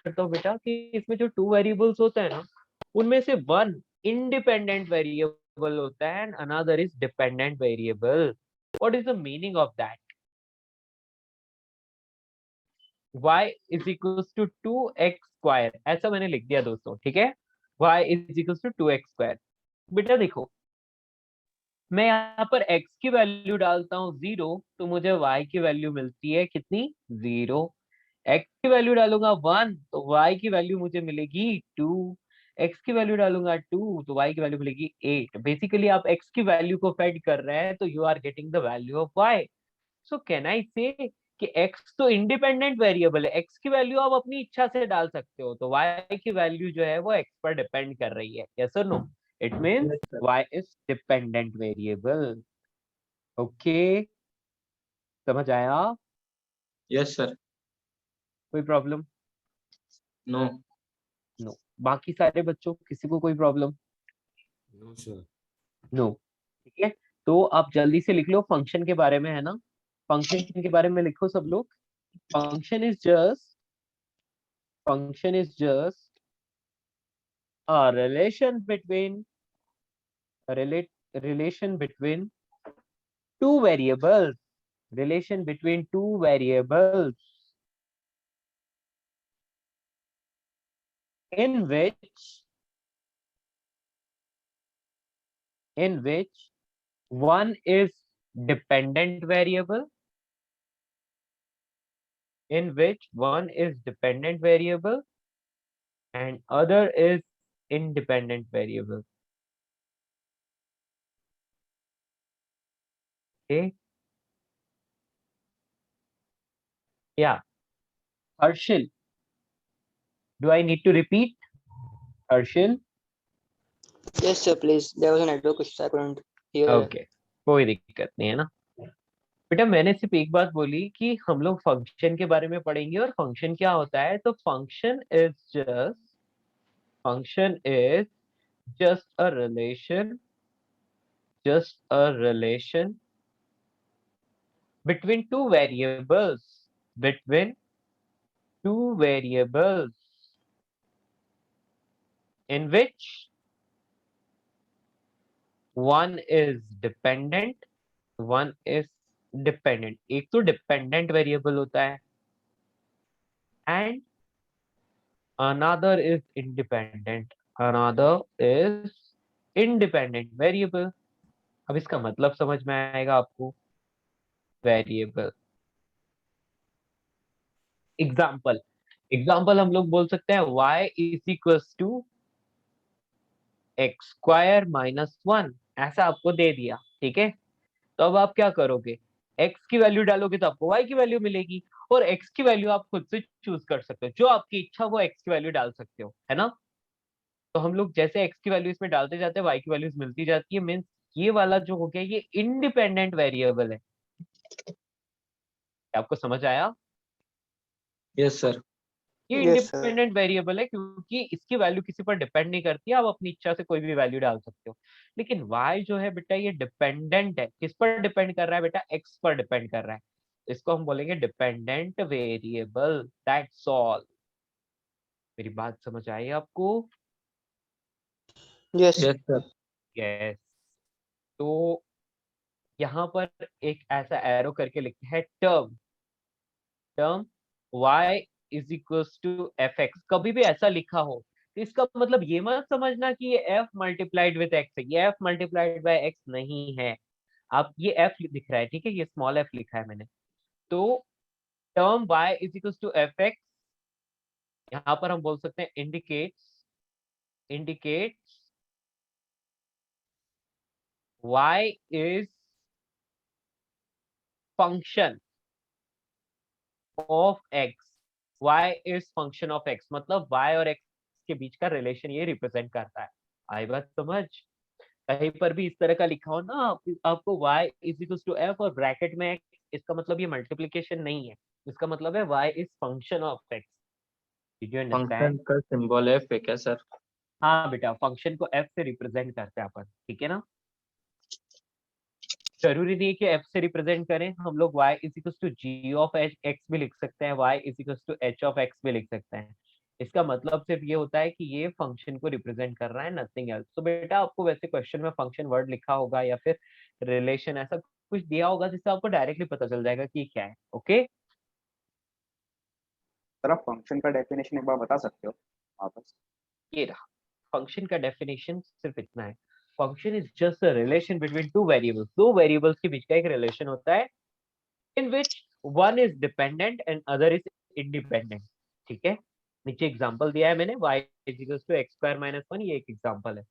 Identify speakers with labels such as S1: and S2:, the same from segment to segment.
S1: करता हूँ बेटा कि इसमें जो 2 वेरिएबल्स होते हैं ना, उनमें से वन इंडिपेंडेंट वेरिएबल होता है and another is dependent variable. What is the meaning of that? y is equals to 2x square, ऐसा मैंने लिख दिया दोस्तों, ठीक है। y is equals to 2x square. बेटा देखो, मैं यहाँ पर x की वैल्यू डालता हूँ 0, तो मुझे y की वैल्यू मिलती है कितनी? 0। x की वैल्यू डालूंगा 1, तो y की वैल्यू मुझे मिलेगी 2। x की वैल्यू डालूंगा 2, तो y की वैल्यू मिलेगी 8। बेसिकली आप x की वैल्यू को फेड कर रहे हैं, तो you are getting the value of y। So can I say that x तो इंडिपेंडेंट वेरिएबल है, x की वैल्यू आप अपनी इच्छा से डाल सकते हो, तो y की वैल्यू जो है वो x पर डिपेंड कर रही है। यस और no? It means
S2: yes sir.
S1: y is dependent variable. Okay, समझ आया?
S2: Yes sir.
S1: कोई प्रॉब्लम?
S2: नो।
S1: नो। बाकी सारे बच्चों, किसी को कोई प्रॉब्लम?
S3: No sir.
S1: नो। ठीक है, तो आप जल्दी से लिख लो फंक्शन के बारे में, है ना? फंक्शन के बारे में लिखो सब लोग। Function is just a relation between relation between two variables, relation between two variables in which one is dependent variable, and other is independent variable. Okay, yeah. Harshil, do I need to repeat? Harshil?
S4: Yes, sir, please. There was a network issue, I couldn't hear.
S1: Okay, कोई दिक्कत नहीं है ना बेटा। मैंने सिर्फ एक बात बोली कि हम लोग फंक्शन के बारे में पढ़ेंगे, और फंक्शन क्या होता है। तो function is just a relation between two variables in which one is dependent, one is dependent। एक तो डिपेंडेंट वेरिएबल होता है and another is independent variable. अब इसका मतलब समझ में आएगा आपको। वेरिएबल एग्जाम्पल हम लोग बोल सकते हैं y is equals to x square minus 1, ऐसा आपको दे दिया, ठीक है। तो अब आप क्या करोगे? x की वैल्यू डालोगे तो आपको y की वैल्यू मिलेगी, और x की वैल्यू आप खुद से चूज कर सकते हो, जो आपकी इच्छा वो x की वैल्यू डाल सकते हो, है ना। तो हम लोग जैसे x की वैल्यू इसमें डालते जाते हैं, y की वैल्यूज मिलती जाती है। मीन्स ये वाला जो हो गया ये इंडिपेंडेंट वेरिएबल है। आपको समझ आया?
S2: Yes sir.
S1: ये
S4: Yes, sir.
S1: इंडिपेंडेंट वेरिएबल है क्योंकि इसकी वैल्यू किसी पर डिपेंड नहीं करती है, आप अपनी इच्छा से कोई भी वैल्यू डाल सकते हो। लेकिन y जो है बेटा ये डिपेंडेंट है। किस पर डिपेंड कर रहा है बेटा? x पर डिपेंड कर रहा है। इसको हम बोलेंगे डिपेंडेंट वेरिएबल। That's all. मेरी बात समझ आई आपको?
S4: Yes.
S2: Yes sir.
S1: यस। तो यहाँ पर एक ऐसा एरो करके लिखते हैं term y is equals to f x. कभी भी ऐसा लिखा हो तो इसका मतलब ये मत समझना कि ये f मल्टीप्लाइड विद x है। ये f मल्टीप्लाइड बाय x नहीं है। आप ये f दिख रहा है, ठीक है, ये स्मॉल f लिखा है मैंने। तो term y is equals to f x, यहाँ पर हम बोल सकते हैं indicates y is function of x। y is function of x मतलब y और x के बीच का रिलेशन ये रिप्रेजेंट करता है। आई बात समझ? कहीं पर भी इस तरह का लिखा हो ना आपको y is equal to f और ब्रैकेट में x, इसका मतलब ये मल्टीप्लिकेशन नहीं है, इसका मतलब है y is function of x। Did you
S2: function
S1: understand?
S2: का सिंबल है क्या सर?
S1: हाँ बेटा, फंक्शन को f से रिप्रेजेंट करते हैं अपन, ठीक है ना। जरूरी नहीं है कि f से रिप्रेजेंट करें, हम लोग y is equal to g of x भी लिख सकते हैं, y is equal to h of x भी लिख सकते हैं। इसका मतलब सिर्फ ये होता है कि ये फंक्शन को रिप्रेजेंट कर रहा है, नथिंग एल्स। तो बेटा आपको वैसे क्वेश्चन में फंक्शन वर्ड लिखा होगा या फिर रिलेशन ऐसा कुछ दिया होगा जिससे आपको डायरेक्टली पता चल जाएगा कि क्या है। ओके,
S5: सर आप फंक्शन का डेफिनेशन एक बार बता सकते हो वापस?
S1: ये रहा फंक्शन का डेफिनेशन, सिर्फ इतना है। Function is just a relation between two variables. दो वेरिएबल्स के बीच का एक रिलेशन होता है in which one is dependent and other is independent। ठीक है, नीचे एग्जांपल दिया है मैंने, y is equals to x square minus 1, ये एक एग्जांपल है।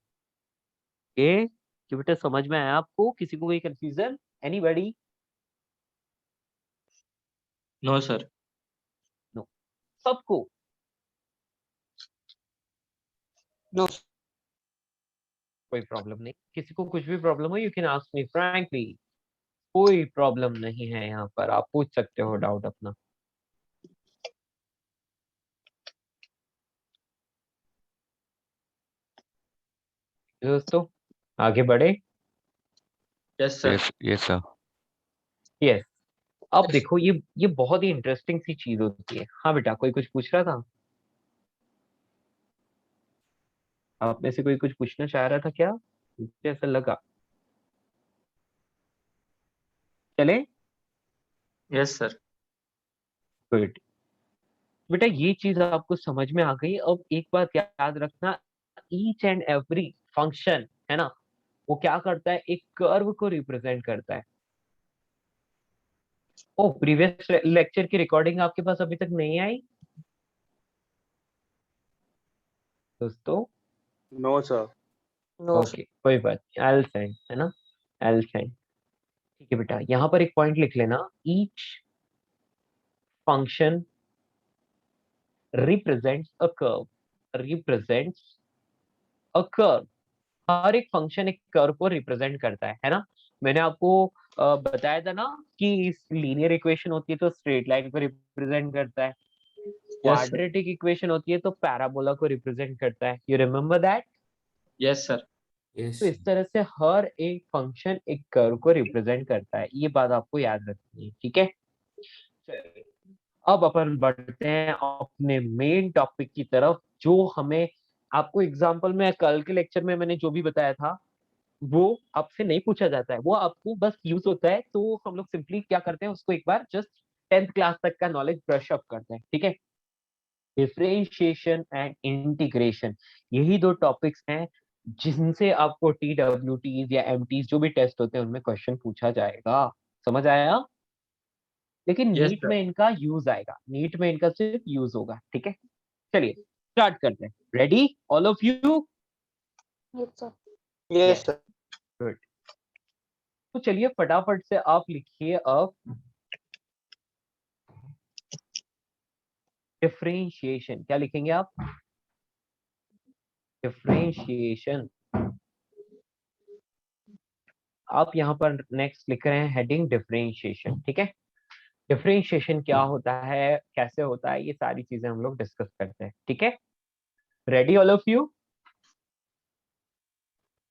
S1: ये कि बेटा समझ में आया आपको? किसी को कोई confusion? Anybody?
S2: No sir.
S1: No, सबको?
S4: No.
S1: कोई प्रॉब्लम नहीं, किसी को कुछ भी प्रॉब्लम हो you can ask me frankly, कोई प्रॉब्लम नहीं है यहाँ पर, आप पूछ सकते हो डाउट अपना। दोस्तों आगे बढ़े।
S2: Yes sir.
S3: Yes, sir.
S1: Yes, अब देखो ये बहुत ही इंटरेस्टिंग सी चीज होती है। हाँ बेटा, कोई कुछ पूछ रहा था? आप में से कोई कुछ पूछना चाह रहा था क्या? मुझे ऐसा लगा। चले,
S2: यस सर।
S1: गुड। बेटा ये चीज आपको समझ में आ गई। अब एक बात याद रखना, ईच एंड एवरी फंक्शन है ना, वो क्या करता है, एक कर्व को रिप्रेजेंट करता है। ओ, प्रीवियस लेक्चर की रिकॉर्डिंग आपके पास अभी तक नहीं आई दोस्तों?
S5: No sir.
S4: No, sir.
S1: Okay, कोई बात नहीं, आई विल सेंड, है ना, आई विल सेंड। ठीक है बेटा, यहाँ पर एक पॉइंट लिख लेना, each function represents a curve, represents a curve। हर एक फंक्शन एक कर्व को रिप्रेजेंट करता है ना। मैंने आपको बताया था ना कि इस लीनियर इक्वेशन होती है तो स्ट्रेट लाइन को रिप्रेजेंट करता है,
S2: यस सर।
S1: क्वाड्रेटिक इक्वेशन होती है तो पैराबोला को रिप्रेजेंट करता है। You remember that?
S2: Yes sir.
S3: Yes.
S1: तो इस तरह से हर एक फंक्शन एक कर्व को रिप्रेजेंट करता है, ये बात आपको याद रखनी है। ठीक है, चलिए अब अपन बढ़ते हैं अपने मेन टॉपिक की तरफ, जो हमें आपको एग्जाम्पल में कल के लेक्चर में मैंने जो भी बताया था वो आपसे नहीं पूछा जाता है, वो आपको बस यूज होता है। तो हम लोग सिंपली क्या करते हैं, उसको एक बार जस्ट 10th क्लास तक का नॉलेज ब्रश अप करते हैं। ठीक है, डिफरेंशिएशन एंड इंटीग्रेशन, यही दो टॉपिक्स हैं जिनसे आपको TWTs या MTs जो भी टेस्ट होते हैं उनमें क्वेश्चन पूछा जाएगा। समझ आया? लेकिन
S2: यस
S1: नीट
S2: सर।
S1: में इनका यूज आएगा, नीट में इनका सिर्फ यूज होगा। ठीक है, चलिए स्टार्ट करते हैं। Ready all of you?
S6: Yes, sir.
S4: Yes, sir.
S1: Good. तो चलिए फटाफट से आप लिखिए अब डिफरेंशिएशन। क्या लिखेंगे आप? डिफरेंशिएशन। आप यहाँ पर नेक्स्ट लिख रहे हैं हेडिंग डिफरेंशिएशन। ठीक है, डिफरेंशिएशन क्या होता है, कैसे होता है, ये सारी चीजें हम लोग डिस्कस करते हैं। ठीक है, ready all of you?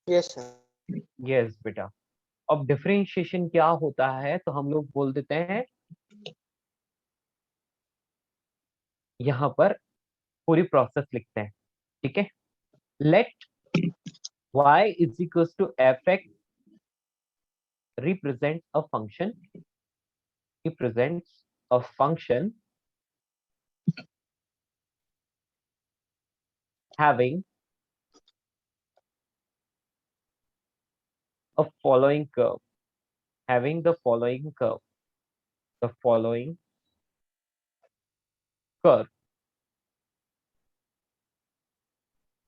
S4: Yes, sir.
S1: Yes बेटा। अब डिफरेंशिएशन क्या होता है तो हम लोग बोल देते हैं, यहाँ पर पूरी प्रोसेस लिखते हैं। ठीक है, late y is equals to fx represents a function, represents a function having a following curve, having the following curve, the following curve।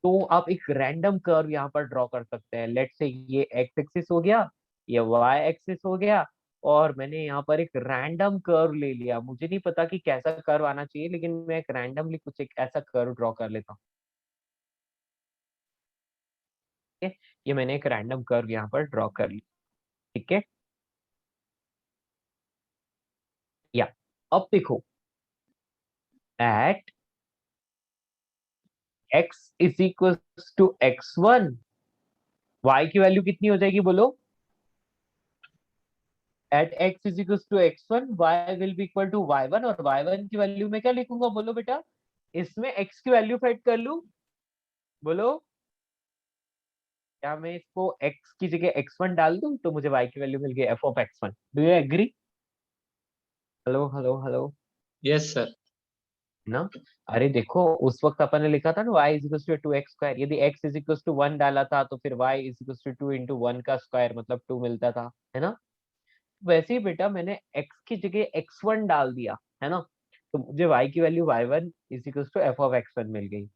S1: तो आप एक रैंडम कर्व यहाँ पर ड्रॉ कर सकते हैं। लेट से ये एक्स एक्सिस हो गया, ये वाई एक्सिस हो गया, और मैंने यहाँ पर एक रैंडम कर्व ले लिया। मुझे नहीं पता कि कैसा कर्व आना चाहिए, लेकिन मैं एक रैंडमली कुछ एक ऐसा कर्व ड्रॉ कर लेता हूँ। ठीक है, ये मैंने एक रैंडम कर्व यहाँ पर ड्रॉ कर लिया। ठीक है, या अब देखो, at x is equal to x1, y की वैल्यू कितनी हो जाएगी बोलो? At x is equal to x1 y will be equal to y1, और y1 की वैल्यू में क्या लिखूंगा बोलो बेटा? इसमें x की वैल्यू फेट कर लूं, बोलो क्या मैं इसको x की जगह x1 डाल दूं तो मुझे y की वैल्यू मिल गई f of x1। Do you agree? Hello hello hello.
S2: Yes, sir.
S1: ना अरे देखो उस वक्त अपन ने लिखा था ना y is equal to 2x², यदि x इज इक्वल टू 1 डाला था तो फिर y is equal to 2 into 1 का स्क्वायर मतलब 2 मिलता था, है ना। वैसे ही बेटा मैंने x की जगह x1 डाल दिया, है ना, तो मुझे y की value y1 is equal to f of x1 मिल गई।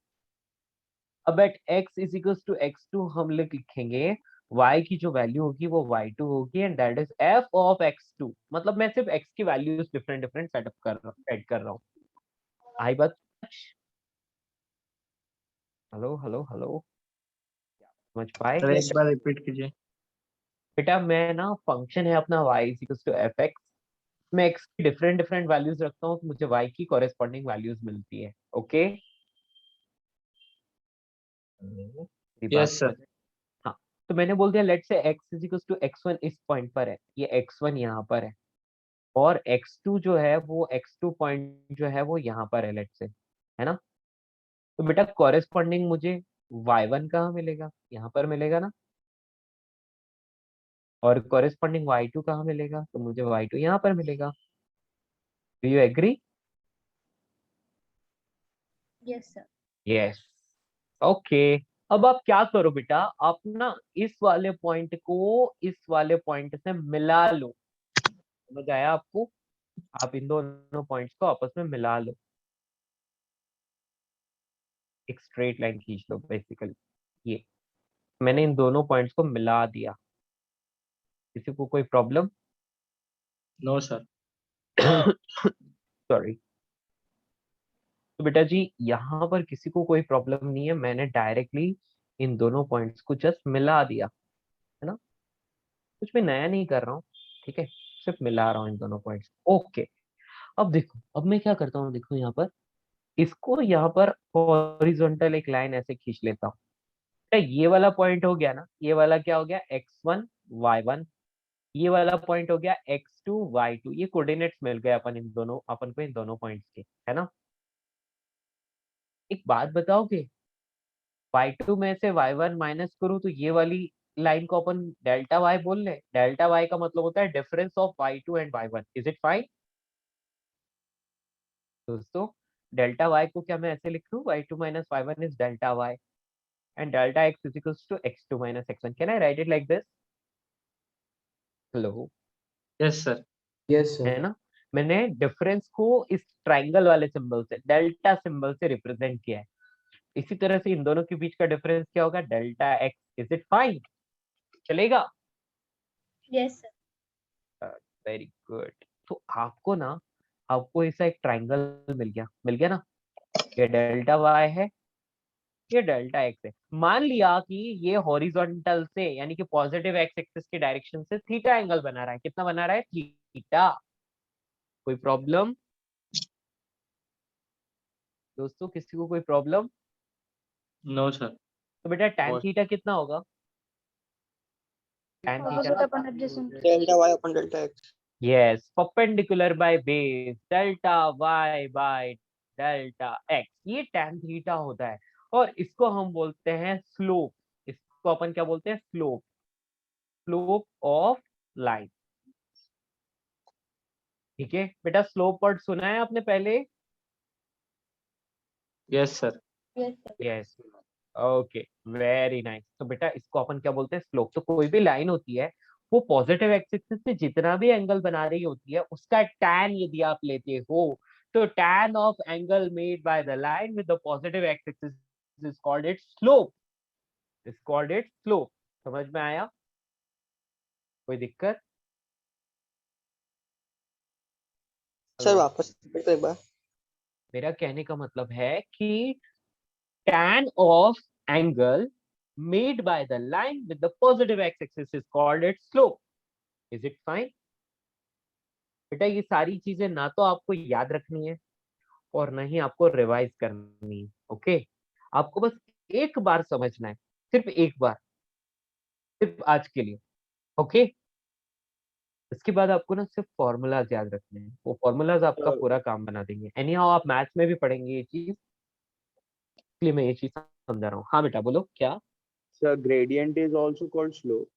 S1: अब at x is equal to x2 हम लोग लिखेंगे y की जो वैल्यू होगी वो y2 होगी and that is f of x2। मतलब मैं सिर्फ x की वैल्यूज डिफरेंट डिफरेंट सेटअप कर रहा हूँ, ऐड कर रहा हूँ। आई बात? हेलो हेलो हेलो, समझ पाए?
S2: सर
S4: Yes,
S2: एक
S4: sir.
S2: बार रिपीट कीजिए।
S1: बेटा मैं ना फंक्शन है अपना y is equal to f x, मैं x की डिफरेंट डिफरेंट वैल्यूज रखता हूँ तो मुझे y की कॉरेस्पॉन्डिंग वैल्यूज मिलती है। ओके, मेरी बात
S2: Yes,
S1: समझ?
S2: sir.
S1: हाँ, तो मैंने बोल दिया लेट से x is equal to x1 इस पॉइंट पर है, ये x1 यहाँ पर है, और x2 जो है वो x2 पॉइंट जो है वो यहाँ पर है लेट से, है ना। तो बेटा कॉरेस्पॉन्डिंग मुझे y1 कहाँ मिलेगा? यहाँ पर मिलेगा ना। और कॉरेस्पॉन्डिंग y2 कहाँ मिलेगा? तो मुझे y2 यहाँ पर मिलेगा। Do you agree?
S6: Yes, sir.
S1: Yes. Okay, अब आप क्या करो बेटा, आप ना इस वाले पॉइंट को इस वाले पॉइंट से मिला लो। समझ आया आपको? आप इन दोनों पॉइंट्स को आपस में मिला लो, एक स्ट्रेट लाइन खींच लो बेसिकली। ये मैंने इन दोनों पॉइंट्स को मिला दिया। किसी को कोई प्रॉब्लम?
S2: No, sir.
S1: सॉरी। तो बेटा जी यहाँ पर किसी को कोई प्रॉब्लम नहीं है, मैंने डायरेक्टली इन दोनों पॉइंट्स को जस्ट मिला दिया, है ना। कुछ भी नया नहीं कर रहा हूँ, ठीक है, सिर्फ मिला रहा हूँ इन दोनों पॉइंट्स। ओके, अब देखो, अब मैं क्या करता हूँ, देखो यहाँ पर इसको यहाँ पर हॉरिजॉन्टल एक लाइन ऐसे खींच लेता हूँ। ये वाला पॉइंट हो गया ना, ये वाला क्या हो गया, x1 y1, ये वाला पॉइंट हो गया x2 y2। ये कोऑर्डिनेट्स मिल गए अपन को इन दोनों पॉइंट्स के, है ना। एक बात बताओगे, y2 में से y1 माइनस करूँ तो ये वाली लाइन को अपन डेल्टा y बोल ले। डेल्टा y का मतलब होता है difference of y2 and y1। Is it fine दोस्तों? डेल्टा y को क्या मैं ऐसे लिख लूँ, y2 minus y1 is delta y and delta x is equals to x2 minus x1. Can I write it like this? Hello,
S2: Yes, sir.
S3: Yes, sir.
S1: है ना। मैंने डिफरेंस को इस ट्राइंगल वाले सिंबल से, डेल्टा सिंबल से represent किया है। इसी तरह से इन दोनों के बीच का डिफरेंस क्या होगा, delta x. Is it fine? चलेगा?
S6: Yes, sir.
S1: Very good. तो आपको ना, आपको ऐसा एक ट्राइंगल मिल गया ना। ये डेल्टा वाई है, ये डेल्टा एक्स है। मान लिया कि ये हॉरिजॉन्टल से यानी कि पॉजिटिव एक्स एक्सिस के डायरेक्शन से थीटा एंगल बना रहा है। कितना बना रहा है? थीटा। कोई प्रॉब्लम दोस्तों? किसी को कोई प्रॉब्लम?
S2: No, sir.
S1: तो बेटा tan
S3: और
S1: थीटा कितना होगा? tan theta,
S6: Opposite upon adjacent.
S4: Delta y upon delta x.
S1: Yes, perpendicular by base delta y by delta x, ये tan थीटा होता है। और इसको हम बोलते हैं स्लोप। इसको अपन क्या बोलते हैं? Slope, slope of line. ठीक है बेटा, स्लोप वर्ड सुना है आपने पहले?
S2: Yes, sir.
S6: Yes, sir.
S1: Yes, okay, very nice. तो बेटा इसको अपन क्या बोलते हैं? स्लोप। तो कोई भी लाइन होती है वो पॉजिटिव एक्सिस से जितना भी एंगल बना रही होती है उसका टैन यदि आप लेते हो तो tan of angle made by the line with the positive axis is called it slope, is called it slope. समझ में आया? कोई दिक्कत?
S4: सर वापस repeat करो एक बार.
S1: मेरा कहने का मतलब है कि tan of angle made by the line with the positive x-axis is called its slope. Is it fine? बेटा ये सारी चीजें ना तो आपको याद रखनी है और ना ही आपको रिवाइज करनी है। ओके, आपको बस एक बार समझना है, सिर्फ एक बार, सिर्फ आज के लिए। ओके, इसके बाद आपको ना सिर्फ फॉर्मूलाज याद रखने हैं, वो फॉर्मूलाज आपका पूरा काम बना देंगे। एनी हाउ आप मैथ्स में भी पढ़ेंगे ये चीज, इसलिए मैं ये चीज समझा रहा हूँ। हाँ बेटा बोलो क्या।
S5: Sir, gradient is also called slope.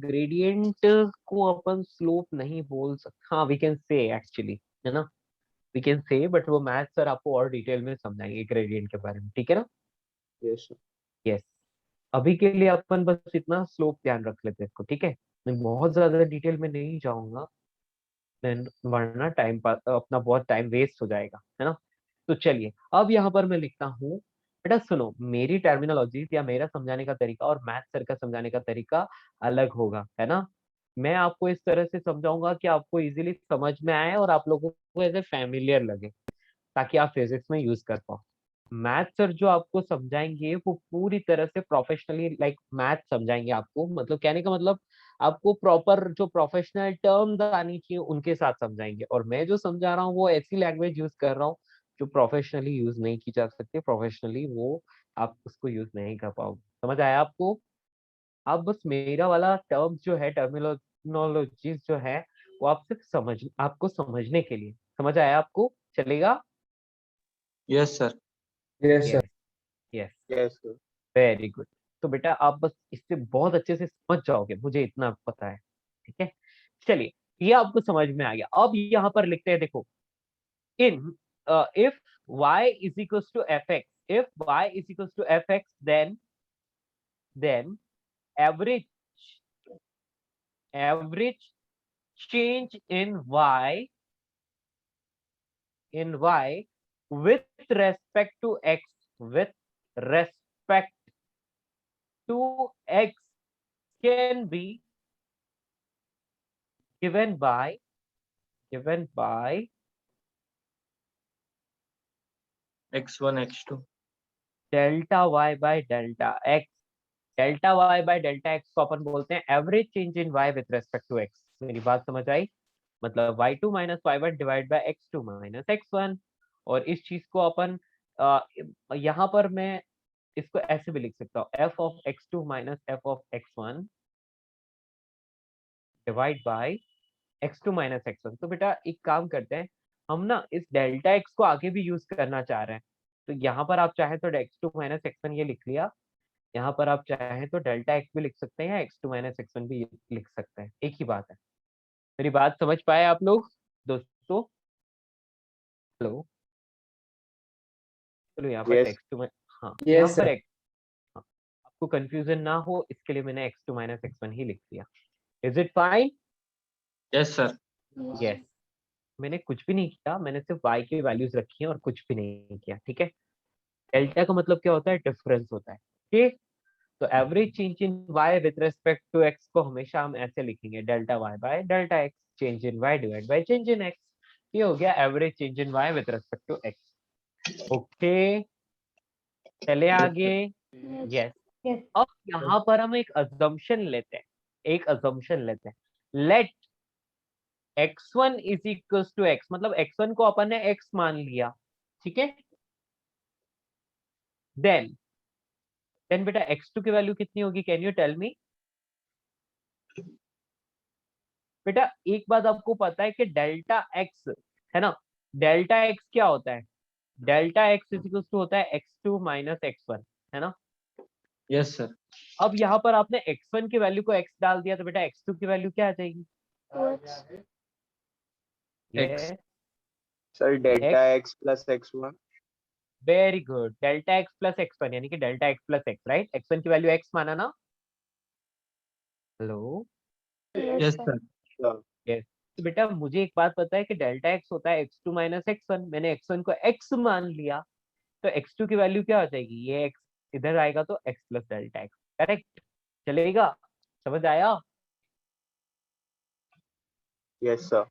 S1: Gradient को अपन स्लोप नहीं बोल सकते, हाँ वी कैन से एक्चुअली, है ना, वी कैन से, बट वो मैथ सर आपको और डिटेल में समझाएंगे ग्रेडियंट के बारे में, ठीक है ना।
S5: Yes, sir.
S1: यस, अभी के लिए अपन बस इतना स्लोप ध्यान रख लेते हैं इसको, ठीक है। मैं बहुत ज्यादा डिटेल में नहीं जाऊंगा, then वरना टाइम पास अपना बहुत टाइम वेस्ट हो जाएगा, है ना। तो चलिए अब यहाँ पर मैं लिखता हूँ, बेटा सुनो, मेरी टर्मिनोलॉजी या मेरा समझाने का तरीका और मैथ सर का समझाने का तरीका अलग होगा, है ना। मैं आपको इस तरह से समझाऊंगा कि आपको इजीली समझ में आए और आप लोगों को ऐसे फैमिलियर लगे, ताकि आप फिजिक्स में यूज कर पाओ। मैथ सर जो आपको समझाएंगे वो पूरी तरह से प्रोफेशनली लाइक मैथ समझाएंगे आपको, मतलब कहने का मतलब आपको प्रॉपर जो प्रोफेशनल टर्म्स आनी चाहिए उनके साथ समझाएंगे, और मैं जो समझा रहा हूँ वो ऐसी लैंग्वेज यूज कर रहा हूँ जो प्रोफेशनली यूज नहीं की जा सकती, प्रोफेशनली वो आप उसको यूज नहीं कर पाओगे। समझ आया आपको। आप बस मेरा वाला टर्म्स जो है, टर्मिनोलॉजीज जो है, वो आप सिर्फ आपको समझने के लिए, समझ आया आपको, चलेगा।
S2: Yes, sir.
S3: Yes, sir.
S1: Yes yes,
S5: Yes, sir.
S1: Very good. तो बेटा आप बस इससे बहुत अच्छे से समझ जाओगे, मुझे इतना पता है, ठीक है। चलिए, ये आपको समझ में आ गया। अब यहाँ पर लिखते हैं, देखो, in if y is equals to fx, if y is equals to fx, then average change in y with respect to x, with respect to x can be given by
S2: X1, X2.
S1: Delta y by delta x। Delta y by delta x को अपन बोलते हैं average change in y with respect to x। मेरी बात समझ आई, मतलब y2 minus y1 divide by x2 minus x1। और इस चीज को अपन यहाँ पर मैं इसको ऐसे भी लिख सकता हूँ, f of x2 minus f of x1 divide by x2 minus x1। तो बेटा एक काम करते हैं, हम ना इस डेल्टा x को आगे भी यूज करना चाह रहे हैं, तो यहाँ पर आप चाहे तो x2 माइनस x1 ये लिख लिया, यहाँ पर आप चाहें तो डेल्टा x भी लिख सकते हैं या x2 माइनस x1 भी लिख सकते हैं, एक ही बात है। मेरी बात समझ पाए आप लोग दोस्तों। हेलो, चलो यहाँ पर
S5: Yes.
S1: x2 में, हाँ यहाँ
S3: Yes,
S1: पर
S3: sir.
S1: x, हाँ, आपको कंफ्यूजन ना हो इसके लिए मैंने x2 माइनस x1 ही लिख दिया। Is it fine.
S2: Yes, sir.
S1: Yes, मैंने कुछ भी नहीं किया, मैंने सिर्फ y की वैल्यूज रखी हैं और कुछ भी नहीं किया, ठीक है। डेल्टा का मतलब क्या होता है, डिफरेंस होता है, ठीक। तो average change in y with respect to x को हमेशा हम ऐसे लिखेंगे, delta y by delta x, change in y divide by change in x। ये हो गया average change in y with respect to x। Okay, चले आगे। Yes,
S6: Yes.
S1: अब यहाँ पर हम एक अजम्पशन लेते हैं, let x1 is equal to x, मतलब x1 को अपन ने x मान लिया, ठीक है। देन बेटा x2 की वैल्यू कितनी होगी, कैन यू टेल मी। बेटा एक बात आपको पता है कि डेल्टा x, है ना, डेल्टा x क्या होता है, delta x is equal to होता है x2 माइनस x1, है ना।
S2: Yes, sir.
S1: अब यहाँ पर आपने x1 की वैल्यू को x डाल दिया, तो बेटा x2 की वैल्यू क्या आ जाएगी,
S6: 2x.
S2: X.
S5: Sir, delta x plus x1.
S1: Very good, delta x plus x1 यानी कि delta x plus x, right. x1 की वैल्यू x माना ना। Hello,
S6: Yes,
S2: Yes,
S6: sir.
S2: sir.
S5: Sir.
S1: Yes. तो बेटा मुझे एक बात पता है कि डेल्टा x होता है x2 माइनस x1, मैंने x1 को x मान लिया, तो x2 की वैल्यू क्या हो जाएगी, ये x इधर आएगा तो x plus delta x, correct, चलेगा, समझ आया।
S5: Yes, sir.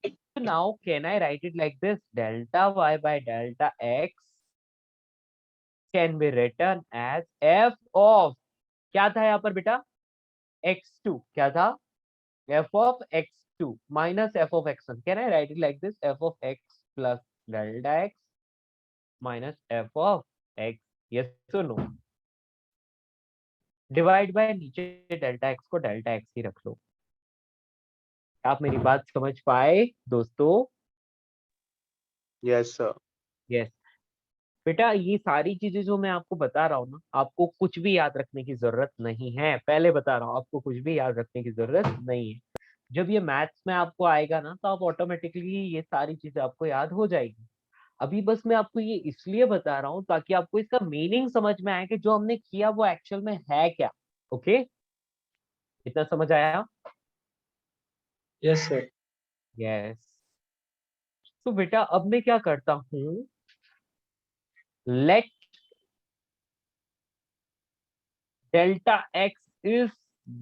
S1: So now can I write it like this, delta y by delta x can be written as f of, क्या था यहाँ पर बेटा, x2, क्या था, f of x2 minus f of x1। Can I write it like this, f of x plus delta x minus f of x, yes or no। Divide by नीचे delta x को delta x ही रख लो। आप मेरी बात समझ पाए दोस्तों।
S5: Yes, sir.
S1: Yes, बेटा ये सारी चीजें जो मैं आपको बता रहा हूँ ना, आपको कुछ भी याद रखने की जरूरत नहीं है, पहले बता रहा हूँ, आपको कुछ भी याद रखने की जरूरत नहीं है। जब ये मैथ्स में आपको आएगा ना, तो आप ऑटोमेटिकली ये सारी चीजें आपको याद हो जाएगी। अभी बस मैं आपको ये इसलिए बता रहा हूँ ताकि आपको इसका मीनिंग समझ में आए कि जो हमने किया वो एक्चुअल में है क्या। ओके, इतना समझ आया?
S2: Yes, sir.
S1: यस। तो बेटा अब मैं क्या करता हूँ, let delta x is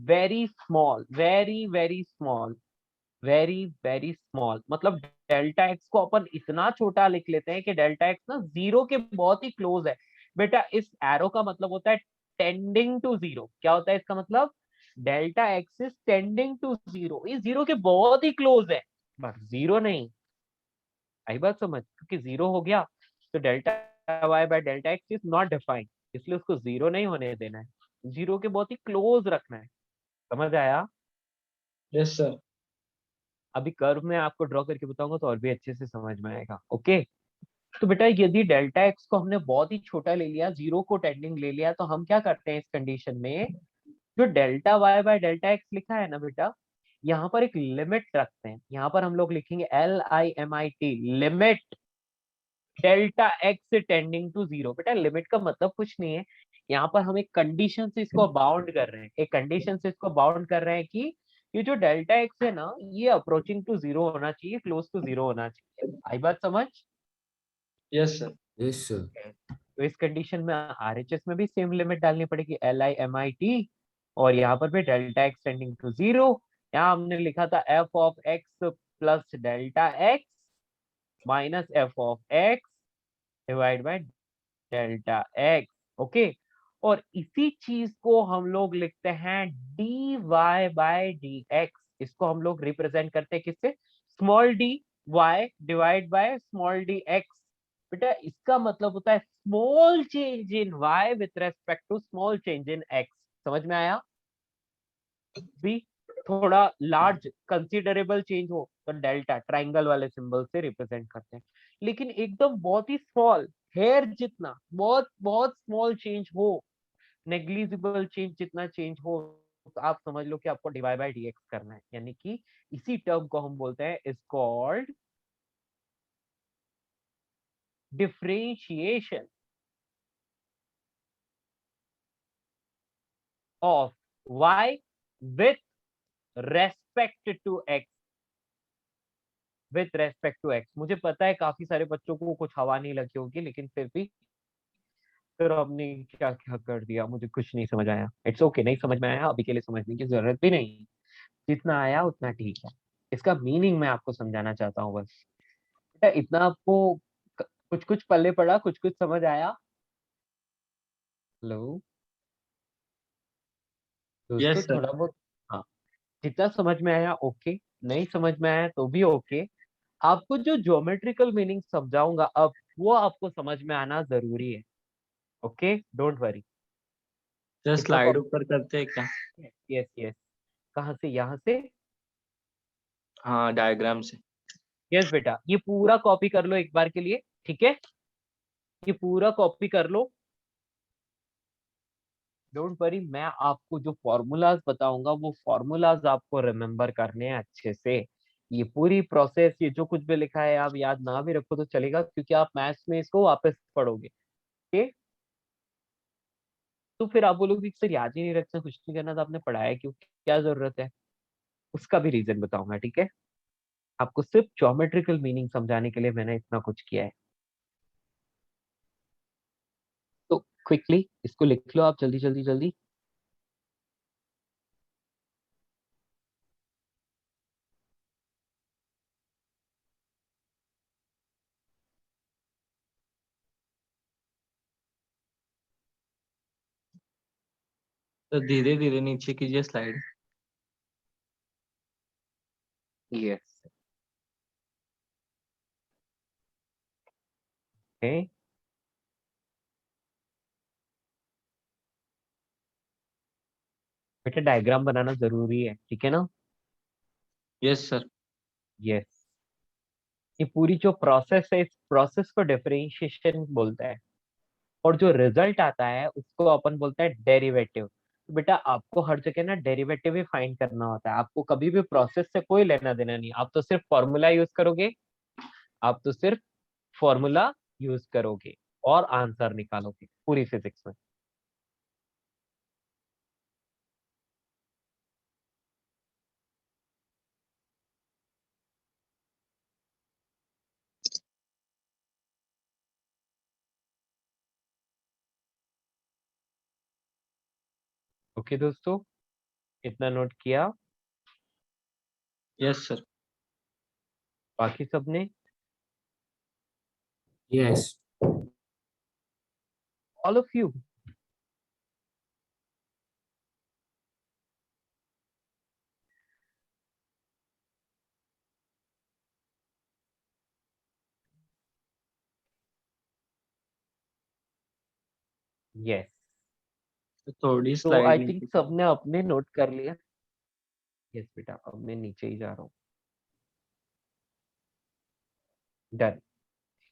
S1: very small, very very small, very very small, मतलब डेल्टा एक्स को अपन इतना छोटा लिख लेते हैं कि डेल्टा एक्स ना जीरो के बहुत ही क्लोज है। बेटा इस एरो का मतलब होता है टेंडिंग टू जीरो। क्या होता है इसका मतलब? Delta x is tending to zero, ये जीरो के बहुत ही क्लोज है, बट जीरो नहीं। आई बात समझ? क्योंकि जीरो हो गया तो delta y by delta x is not defined, इसलिए उसको जीरो नहीं होने देना है, जीरो के बहुत ही क्लोज रखना है। समझ आया?
S2: Yes, sir.
S1: अभी कर्व में आपको ड्रॉ करके बताऊंगा तो और भी अच्छे से समझ में आएगा। ओके, तो बेटा यदि डेल्टा एक्स को हमने बहुत ही छोटा ले लिया, जीरो को टेंडिंग ले लिया, तो हम क्या करते हैं इस कंडीशन में, जो delta y by delta x लिखा है ना बेटा, यहाँ पर एक लिमिट रखते हैं। यहाँ पर हम लोग लिखेंगे LIMIT, limit delta x tending to zero. बेटा लिमिट का मतलब कुछ नहीं है, यहाँ पर हम एक कंडीशन से इसको बाउंड कर रहे हैं, एक कंडीशन से इसको बाउंड कर रहे हैं कि ये जो डेल्टा एक्स है ना, ये अप्रोचिंग टू जीरो होना चाहिए, क्लोज टू जीरो होना चाहिए। आई बात समझ?
S2: Yes, sir.
S3: Yes, sir.
S1: तो इस कंडीशन में RHS में भी सेम लिमिट डालनी पड़ेगी, LIMIT, और यहाँ पर भी delta x tending to zero. यहाँ हमने लिखा था f of x plus delta x minus f of x divide by delta x. Okay, और इसी चीज को हम लोग लिखते हैं dy बाय dx। इसको हम लोग रिप्रेजेंट करते हैं किससे? Small dy divide by small dx। बेटा इसका मतलब होता है small change in y with respect to small change in x। समझ में आया? भी थोड़ा लार्ज कंसीडरेबल चेंज हो तो डेल्टा ट्राइंगल वाले सिंबल से रिप्रेजेंट करते हैं, लेकिन एकदम बहुत ही स्मॉल, हेयर जितना, बहुत बहुत स्मॉल चेंज हो, नेग्लिजिबल चेंज जितना चेंज हो, तो आप समझ लो कि आपको डिवाइड बाय dx करना है। यानी कि इसी टर्म को हम बोलते हैं is called differentiation of y with respect to x, with respect to x. मुझे पता है काफी सारे बच्चों को कुछ हवा नहीं लगी होगी, लेकिन फिर भी फिर हमने क्या क्या कर दिया, मुझे कुछ नहीं समझ आया। इट्स ओके, नहीं समझ में आया अभी के लिए समझने की जरूरत भी नहीं, जितना आया उतना ठीक है। इसका मीनिंग मैं आपको समझाना चाहता हूँ बस। बेटा इतना आपको कुछ कुछ पल्ले पड़ा, कुछ कुछ समझ आया? हेलो दोस्तों,
S2: Yes, sir.
S1: थोड़ा बहुत, हाँ, जितना समझ में आया ओके, नहीं समझ में आया तो भी ओके। आपको जो ज्योमेट्रिकल मीनिंग समझाऊंगा अब, वो आपको समझ में आना जरूरी है। Okay, don't worry.
S2: Just
S1: इतना
S2: slide ऊपर करते हैं क्या?
S1: यस यस, कहाँ से? यहाँ से?
S2: हाँ, डायग्राम से।
S1: यस बेटा, ये पूरा कॉपी कर लो एक बार के लिए, ठीक है? ये पूरा कॉपी कर लो, डोंट वरी। मैं आपको जो फॉर्मूलाज बताऊंगा वो फॉर्मूलाज आपको रिमेम्बर करने हैं अच्छे से। ये पूरी प्रोसेस, ये जो कुछ भी लिखा है आप याद ना भी रखो तो चलेगा, क्योंकि आप मैथ्स में इसको वापस पढ़ोगे। ठीक, तो फिर आप बोलोगे कि सर याद ही नहीं रखना, कुछ नहीं करना, तो आपने पढ़ाया क्यों, क्या जरूरत है? उसका भी रीजन बताऊंगा, ठीक है? आपको सिर्फ ज्योमेट्रिकल मीनिंग समझाने के लिए मैंने इतना कुछ किया है। तो क्विकली इसको लिख लो आप, जल्दी जल्दी जल्दी।
S2: तो धीरे धीरे नीचे कीजिए स्लाइड।
S1: Yes, okay. बेटा डायग्राम बनाना जरूरी है, ठीक है ना?
S2: Yes sir.
S1: यस, ये पूरी जो प्रोसेस है, इस प्रोसेस को डिफरेंशिएशन बोलता है। और जो रिजल्ट आता है उसको अपन बोलते हैं डेरिवेटिव। तो बेटा आपको हर जगह ना डेरिवेटिव ही फाइंड करना होता है, आपको कभी भी प्रोसेस से कोई लेना देना नहीं, आप तो सिर्फ फॉर्मूला यूज करोगे, आप तो सिर्फ फॉर्मूला यूज करोगे और आंसर निकालोगे पूरी फिजिक्स में। ओके दोस्तों, इतना नोट किया?
S2: Yes sir.
S1: बाकी सबने?
S3: Yes.
S1: All of you? Yes.
S2: थोड़ी
S1: तो आई
S2: स्लाइड
S1: थिंक
S2: नीचे
S1: सबने अपने नोट कर लिया। यस बेटा, अब मैं नीचे ही जा रहा हूँ। डन।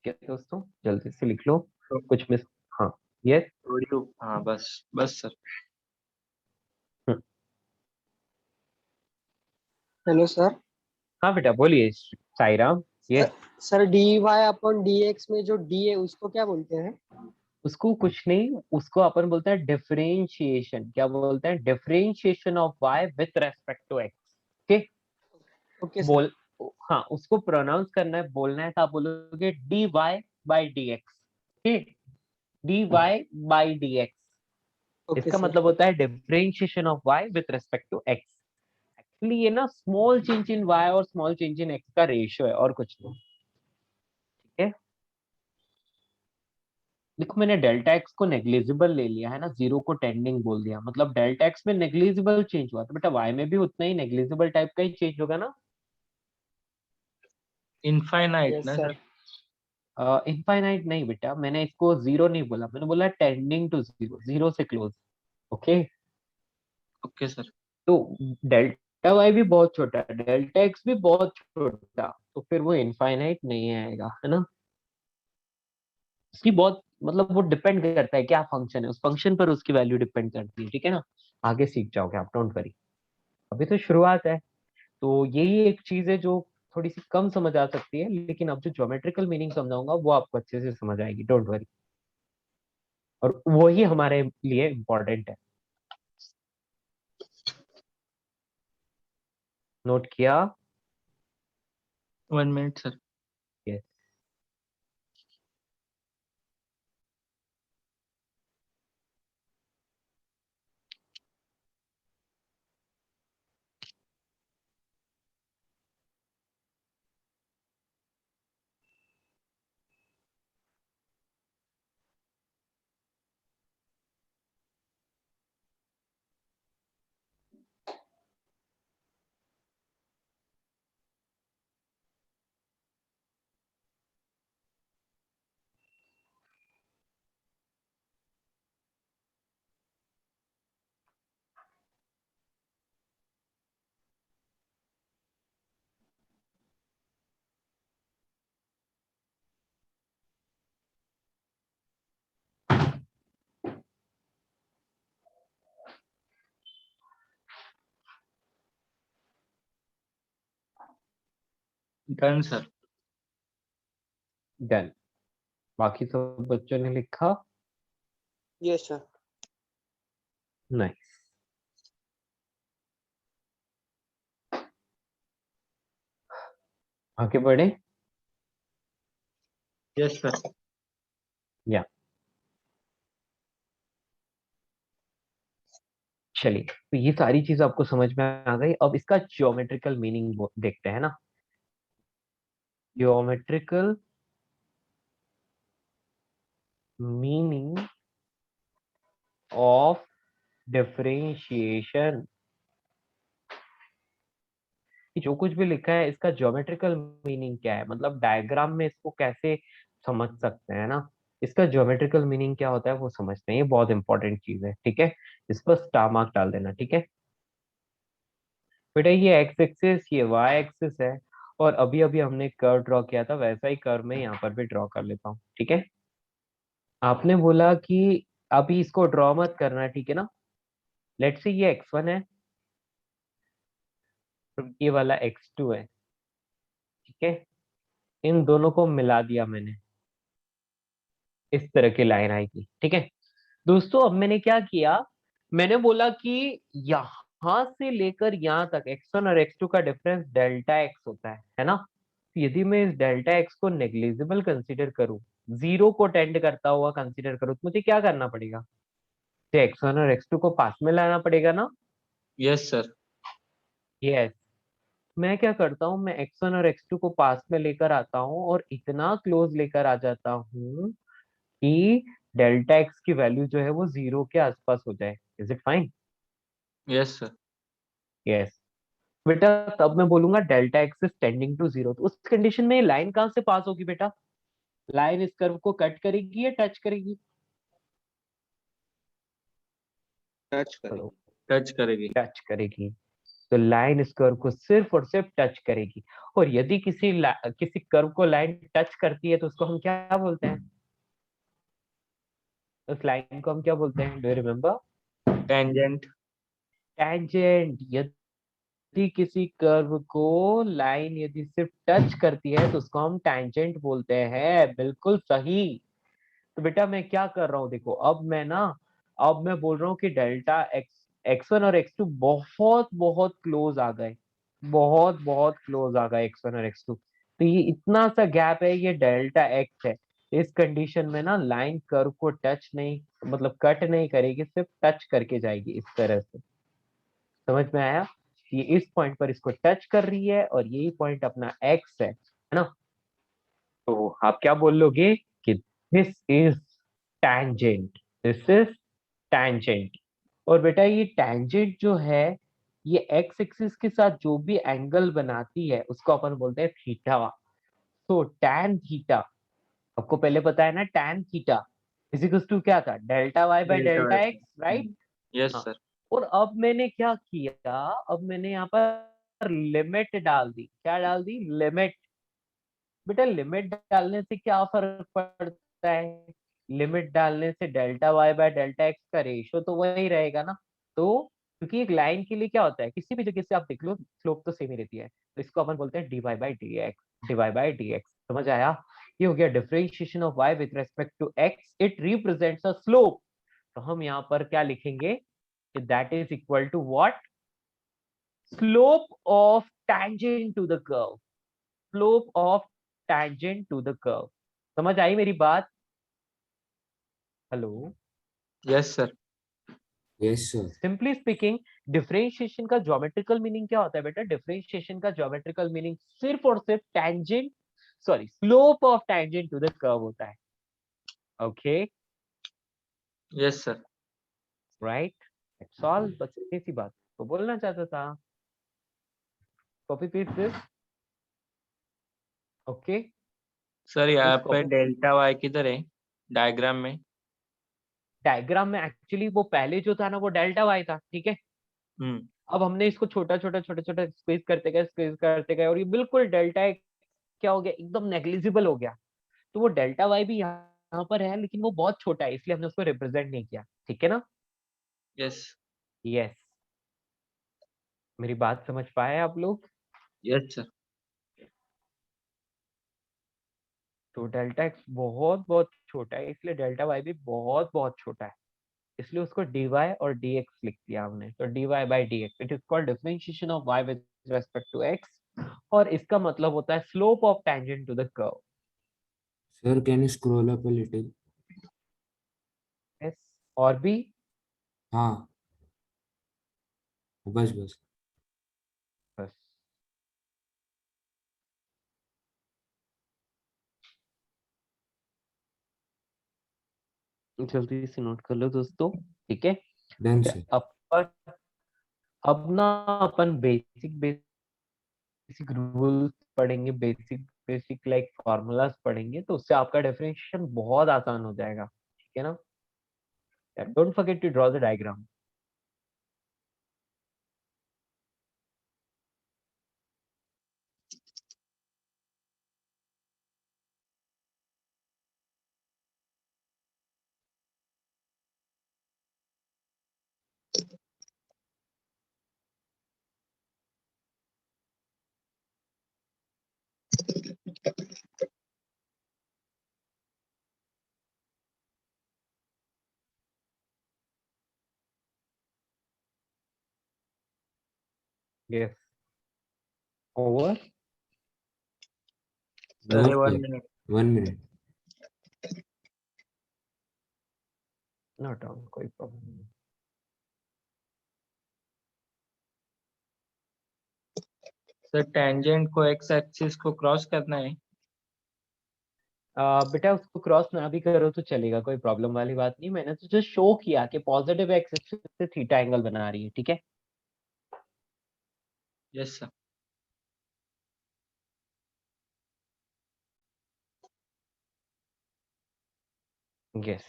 S1: ठीक है दोस्तों, जल्दी से लिख लो, कुछ मिस। हाँ। यस।
S2: थोड़ी हाँ बस बस सर।
S4: Hello sir.
S1: हाँ बेटा बोलिए Sairam. Yes.
S4: Sir d y upon d x में जो डी है उसको क्या बोलते हैं?
S1: उसको कुछ नहीं, उसको अपन बोलते हैं डिफरेंशिएशन। क्या बोलते हैं? Differentiation of y with respect to x. ठीक।
S4: Okay sir.
S1: बोल। हाँ, उसको प्रोनाउंस करना है, बोलना है, तो आप बोलोगे d y by d x. ठीक। D y by d x,
S4: okay
S1: इसका
S4: सर।
S1: मतलब होता है differentiation of y with respect to x. Actually ये ना स्मॉल चेंज इन वाई और स्मॉल चेंज इन एक्स का रेशियो है, और कुछ नहीं। ठीक है। देखो मैंने डेल्टा एक्स को नेग्लिजिबल ले लिया है ना, जीरो को टेंडिंग बोल दिया, मतलब डेल्टा एक्स में नेग्लिजिबल चेंज हुआ, तो बेटा वाई में भी उतना ही नेग्लिजिबल टाइप का ही चेंज होगा ना।
S2: इनफाइनाइट
S4: यस
S2: ना
S4: सर।
S2: सर।
S1: इनफाइनाइट नहीं बेटा, मैंने इसको जीरो नहीं बोला, मैंने बोला टेंडिंग टू जीरो, जीरो से क्लोज। ओके।
S2: Okay sir.
S1: तो डेल्टा वाई भी बहुत छोटा है, डेल्टा एक्स भी बहुत छोटा, तो फिर वो इनफाइनाइट नहीं आएगा, है ना। उसकी बहुत मतलब वो डिपेंड करता है क्या फंक्शन है, उस फंक्शन पर उसकी वैल्यू डिपेंड करती है, ठीक है ना। आगे सीख जाओगे आप, डोंट वरी, अभी तो शुरुआत है। तो यही एक चीज है जो थोड़ी सी कम समझ आ सकती है, लेकिन अब जो ज्योमेट्रिकल मीनिंग समझाऊंगा वो आपको अच्छे से समझ आएगी, डोंट वरी। और वही हमारे लिए इम्पोर्टेंट है। नोट किया?
S2: 1 minute sir.
S1: Yes.
S2: Done sir.
S1: Done. बाकी सब बच्चों ने लिखा?
S4: Yes sir.
S1: नहीं। आगे बढ़े?
S2: Yes sir.
S1: या चलिए, तो ये सारी चीज आपको समझ में आ गई, अब इसका ज्योमेट्रिकल मीनिंग देखते हैं ना। Geometrical meaning of differentiation. जो कुछ भी लिखा है इसका ज्योमेट्रिकल मीनिंग क्या है, मतलब डायग्राम में इसको कैसे समझ सकते हैं ना। इसका ज्योमेट्रिकल मीनिंग क्या होता है वो समझते हैं, ये बहुत इंपॉर्टेंट चीज है, ठीक है। इस पर स्टार मार्क डाल देना, ठीक है बेटा। ये एक्स एक्सिस, ये वाई एक्सिस है, और अभी अभी हमने कर्व ड्रॉ किया था, वैसा ही कर्व मैं यहाँ पर भी ड्रॉ कर लेता हूँ, ठीक है। आपने बोला कि अभी इसको ड्रॉ मत करना, ठीक है ना। लेट्स से ये x1 है और ये वाला x2 है, ठीक है। इन दोनों को मिला दिया मैंने, इस तरह की लाइन आएगी, ठीक है। दोस्तों अब मैंने क्या किया, मैंने बोला कि यहां से लेकर यहां तक x1 और x2 का डिफरेंस डेल्टा x होता है ना। तो यदि मैं इस डेल्टा x को नेग्लिजिबल कंसीडर करूं, जीरो को टेंड करता हुआ कंसीडर करूं, तो मुझे क्या करना पड़ेगा, तो x1 और x2 को पास में लाना पड़ेगा ना।
S2: Yes sir.
S1: यस। मैं क्या करता हूँ, मैं x1 और x2 को पास में लेकर आता हूँ और इतना क्लोज लेकर आ जाता हूँ कि डेल्टा x की वैल्यू जो है वो जीरो के आसपास हो जाए। Is it fine?
S2: Yes sir.
S1: Yes. बेटा तब मैं बोलूंगा delta x is tending to zero, तो उस कंडीशन में ये लाइन कहाँ से पास होगी बेटा, लाइन इस कर्व को कट करेगी या टच करेगी?
S5: टच
S1: हेलो,
S5: करेगी।
S2: टच करेगी।
S1: टच करेगी। तो लाइन इस कर्व को सिर्फ और सिर्फ टच करेगी। और यदि किसी कर्व को लाइन टच करती है तो उसको हम क्या बोलते हैं, उस लाइन को हम क्या बोलते हैं, do you remember?
S2: Tangent.
S1: Tangent. यदि किसी कर्व को लाइन यदि सिर्फ टच करती है तो उसको हम टैंजेंट बोलते हैं। बिल्कुल सही। तो बेटा मैं क्या कर रहा हूँ, देखो अब मैं बोल रहा हूँ कि डेल्टा x1 और x2 बहुत बहुत क्लोज आ गए, बहुत बहुत क्लोज आ गए x1 और x2। तो ये इतना सा गैप है, ये डेल्टा x है। इस कंडीशन में ना लाइन कर्व को टच नहीं, मतलब कट नहीं करेगी, सिर्फ टच करके जाएगी इस तरह से। समझ में आया? ये इस पॉइंट पर इसको टच कर रही है और यही पॉइंट अपना x है ना। तो आप क्या बोल लोगे कि this is tangent, this is tangent. और बेटा ये टैंजेंट जो है, ये एक्स एक्सिस के साथ जो भी एंगल बनाती है उसको अपन बोलते हैं थीटा। तो टैन थीटा, आपको पहले पता है ना, tan theta is equal to क्या था, delta y by
S2: delta
S1: delta x, right.
S2: Yes
S1: हाँ।
S2: सर।
S1: और अब मैंने क्या किया, अब मैंने यहाँ पर लिमिट डाल दी। क्या डाल दी? लिमिट। बेटा लिमिट डालने से क्या फर्क पड़ता है, लिमिट डालने से delta y by delta x का रेशियो तो वही रहेगा ना। तो क्योंकि एक लाइन के लिए क्या होता है, किसी भी जगह से आप देख लो स्लोप तो सेम ही रहती है, तो इसको अपन बोलते हैं d y by d x, d y by d x. समझ आया? ये हो गया differentiation of y with respect to x, it represents a slope. तो हम यहाँ पर क्या लिखेंगे कि that is equal to what, slope of tangent to the curve, slope of tangent to the curve. समझ आई मेरी बात? Hello.
S2: Yes sir.
S3: Yes, sir.
S1: Simply speaking, differentiation का ज्योमेट्रिकल मीनिंग क्या होता है बेटा, डिफरेंशिएशन का ज्योमेट्रिकल मीनिंग सिर्फ और सिर्फ tangent, sorry slope of tangent to the curve होता है। Okay,
S2: yes sir.
S1: Right, that's all. बस इतनी सी बात तो बोलना चाहता था। Copy paste this. Okay,
S2: sir यहाँ
S1: दिस
S2: पे
S1: कॉपी।
S2: डेल्टा वाई किधर है डायग्राम में?
S1: डायग्राम में एक्चुअली वो पहले जो था ना वो डेल्टा वाई था, ठीक है।
S2: हम्म।
S1: अब हमने इसको छोटा छोटा छोटा छोटा स्क्वीज करते गए और ये बिल्कुल डेल्टा क्या हो गया, एकदम नेग्लिजिबल हो गया। तो वो डेल्टा वाई भी यहाँ पर है लेकिन वो बहुत छोटा है, इसलिए हमने उसको रिप्रेजेंट नहीं किया, ठीक है ना।
S2: यस।
S1: यस। मेरी बात समझ पाए आप लोग?
S2: Yes sir.
S1: तो डेल्टा एक्स बहुत बहुत छोटा है, इसलिए डेल्टा वाई भी बहुत बहुत छोटा है, इसलिए उसको dy और dx लिख दिया हमने। तो dy by dx, it is called differentiation of y with respect to x, और इसका मतलब होता है slope of tangent to the curve.
S3: Sir, can you scroll up a little?
S1: Yes. और भी?
S3: हाँ, बस बस।
S1: बस। जल्दी से नोट कर लो दोस्तों, ठीक है।
S3: Done, sir.
S1: अपन अब ना अपन बेसिक बेसिक रूल्स पढ़ेंगे, बेसिक बेसिक लाइक फॉर्मूलाज पढ़ेंगे, तो उससे आपका डिफरेंशिएशन बहुत आसान हो जाएगा, ठीक है ना। Don't forget to draw the diagram. Yes over
S2: sir
S3: No,
S2: 1
S3: sir.
S2: Minute
S3: 1 minute.
S1: Not on, कोई प्रॉब्लम नहीं।
S2: सर टेंजेंट को एक्स एक्सिस को क्रॉस करना है।
S1: बेटा उसको क्रॉस ना भी करो तो चलेगा, कोई प्रॉब्लम वाली बात नहीं। मैंने तो जस्ट शो किया कि पॉजिटिव एक्स एक्सिस से थीटा एंगल बना रही है, ठीक है।
S2: Yes sir.
S1: यस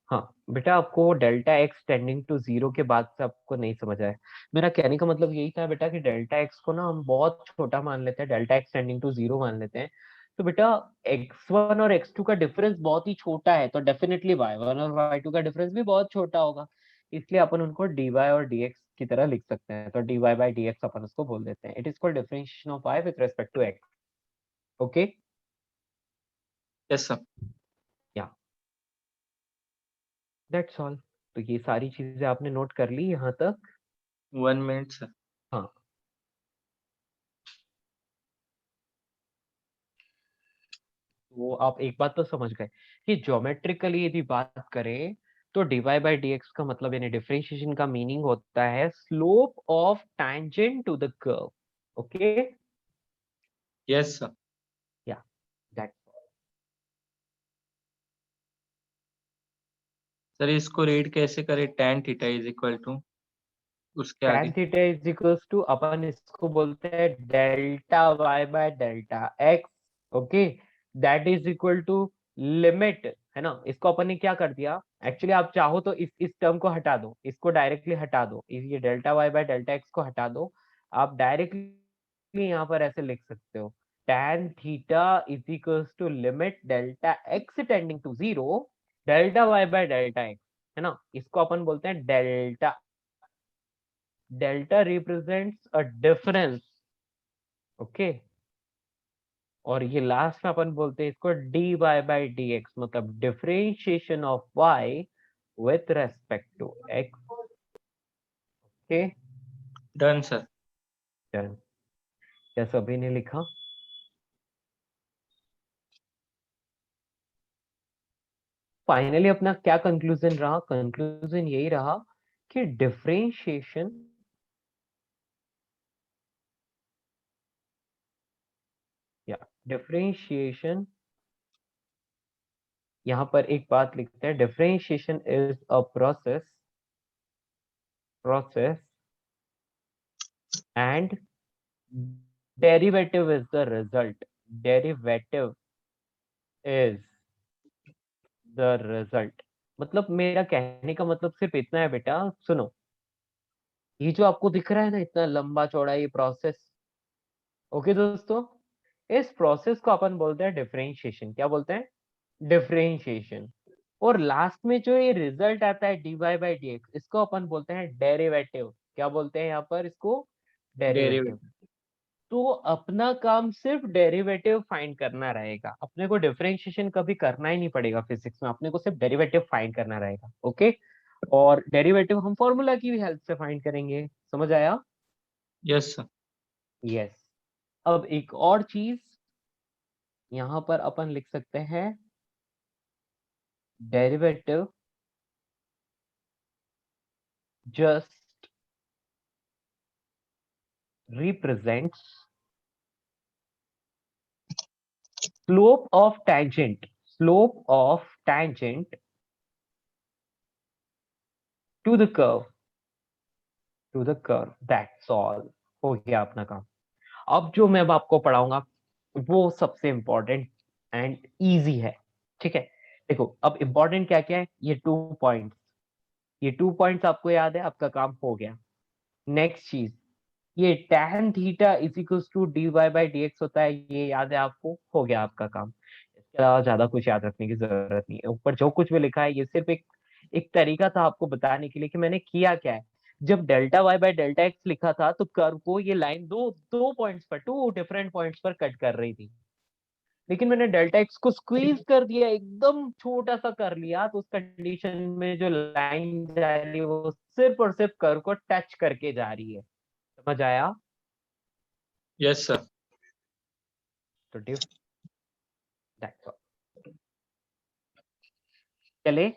S1: हाँ बेटा, आपको delta x tending to zero के बाद से आपको नहीं समझ आया। मेरा कहने का मतलब यही था बेटा कि डेल्टा एक्स को ना हम बहुत छोटा मान लेते हैं, delta x tending to zero मान लेते हैं। तो बेटा x1 और x2 का डिफरेंस बहुत ही छोटा है, तो डेफिनेटली y1 और y2 का डिफरेंस भी बहुत छोटा होगा। इसलिए अपन उनको dy और dx की तरह लिख सकते हैं। तो dy बाई dx अपन उसको बोल देते हैं। It is called differentiation of y with respect to x। Okay,
S2: yes sir.
S1: या दैट्स ऑल। तो ये सारी चीजें आपने नोट कर ली यहाँ तक।
S2: 1 मिनट सर।
S1: हाँ, वो आप एक बात तो समझ गए कि ज्योमेट्रिकली यदि बात करें तो dy बाई dx का मतलब यानी डिफरेंशिएशन का मीनिंग होता है slope of tangent to the curve. Okay,
S2: yes sir.
S1: या दैट्स
S2: सर इसको रीड कैसे करें? tan theta is equal to उसके आगे।
S1: tan theta is equals to, अपन इसको बोलते हैं delta y by delta x। Okay, that is equal to limit, है ना। इसको अपन ने क्या कर दिया, एक्चुअली आप चाहो तो इस टर्म को हटा दो, इसको डायरेक्टली हटा दो, ये delta y by delta x को हटा दो। आप डायरेक्टली यहाँ पर ऐसे लिख सकते हो tan theta is equals to limit delta x tending to zero delta y by delta x, है ना। इसको अपन बोलते हैं delta. Delta represents a difference, okay. और ये लास्ट में अपन बोलते हैं इसको d y by d x, मतलब differentiation of y with respect to x. Okay,
S2: done sir.
S1: क्या सभी ने लिखा? फाइनली अपना क्या कंक्लूजन रहा? कंक्लूजन यही रहा कि डिफरेंशिएशन या डिफरेंशिएशन, यहां पर एक बात लिखते हैं, differentiation is a process and derivative is the result. Derivative is the result। मतलब मेरा कहने का मतलब सिर्फ इतना है बेटा, सुनो। ये जो आपको दिख रहा है ना इतना लंबा चौड़ा ये प्रोसेस, ओके दोस्तों, इस प्रोसेस को अपन बोलते हैं डिफरेंशिएशन। क्या बोलते हैं? डिफरेंशिएशन। और लास्ट में जो ये रिजल्ट आता है dy बाई dx, इसको अपन बोलते हैं डेरिवेटिव। क्या बोलते हैं यहाँ पर इसको? डेरिवेटिव।
S2: डेरिवेटिव।
S1: तो अपना काम सिर्फ डेरिवेटिव फाइंड करना रहेगा, अपने को डिफरेंशिएशन कभी करना ही नहीं पड़ेगा फिजिक्स में, अपने को सिर्फ डेरिवेटिव फाइंड करना रहेगा। ओके, और डेरिवेटिव हम फॉर्मूला की भी हेल्प से फाइंड करेंगे। समझ आया?
S2: Yes sir.
S1: यस। अब एक और चीज यहाँ पर अपन लिख सकते हैं, derivative just represents slope of tangent to the curve, that's all। हो गया अपना काम। अब जो मैं अब आपको पढ़ाऊंगा वो सबसे इंपॉर्टेंट एंड इजी है, ठीक है। देखो अब इंपॉर्टेंट क्या क्या है, ये 2 पॉइंट्स, ये 2 पॉइंट्स आपको याद है, आपका काम हो गया। नेक्स्ट चीज, ये tan theta is equals to dy by dx होता है, ये याद है आपको, हो गया आपका काम। इसके अलावा ज्यादा कुछ याद रखने की जरूरत नहीं है। ऊपर जो कुछ भी लिखा है ये सिर्फ एक तरीका था आपको बताने के लिए कि मैंने किया क्या है। जब delta y by delta x लिखा था तो कर्व को ये लाइन दो पॉइंट्स पर, टू डिफरेंट पॉइंट्स पर कट कर रही थी, लेकिन मैंने डेल्टा एक्स को स्क्वीज कर दिया, एकदम छोटा सा कर लिया, तो उस कंडीशन में जो लाइन जा रही है वो सिर्फ और सिर्फ कर्व को टच करके जा रही है। समझ आया?
S2: Yes sir.
S1: तो चले,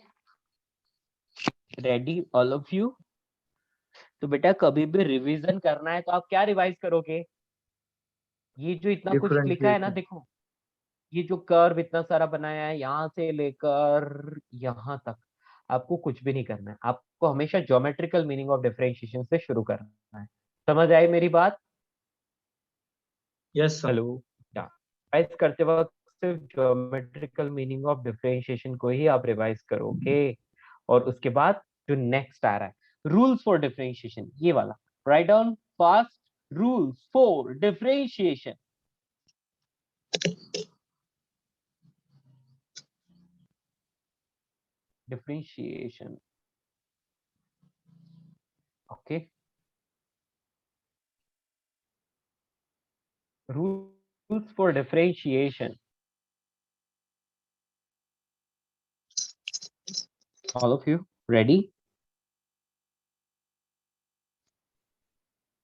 S1: रेडी ऑल ऑफ यू? तो बेटा कभी भी रिवीजन करना है तो आप क्या रिवाइज करोगे? ये जो इतना कुछ लिखा है ना,
S2: Differentiation.
S1: देखो ये जो कर्व इतना सारा बनाया है यहाँ से लेकर यहाँ तक, आपको कुछ भी नहीं करना है, आपको हमेशा ज्योमेट्रिकल मीनिंग ऑफ डिफरेंशिएशन से शुरू करना है। समझ आई मेरी बात?
S2: Yes sir.
S1: हेलो? रिवाइज करते वक्त सिर्फ ज्योमेट्रिकल मीनिंग ऑफ डिफरेंशिएशन को ही आप रिवाइज करोगे, और उसके बाद जो नेक्स्ट आ रहा है रूल्स फॉर डिफरेंशिएशन, ये वाला write down fast, rules for differentiation. Differentiation. Okay. Rules for differentiation. All of you ready?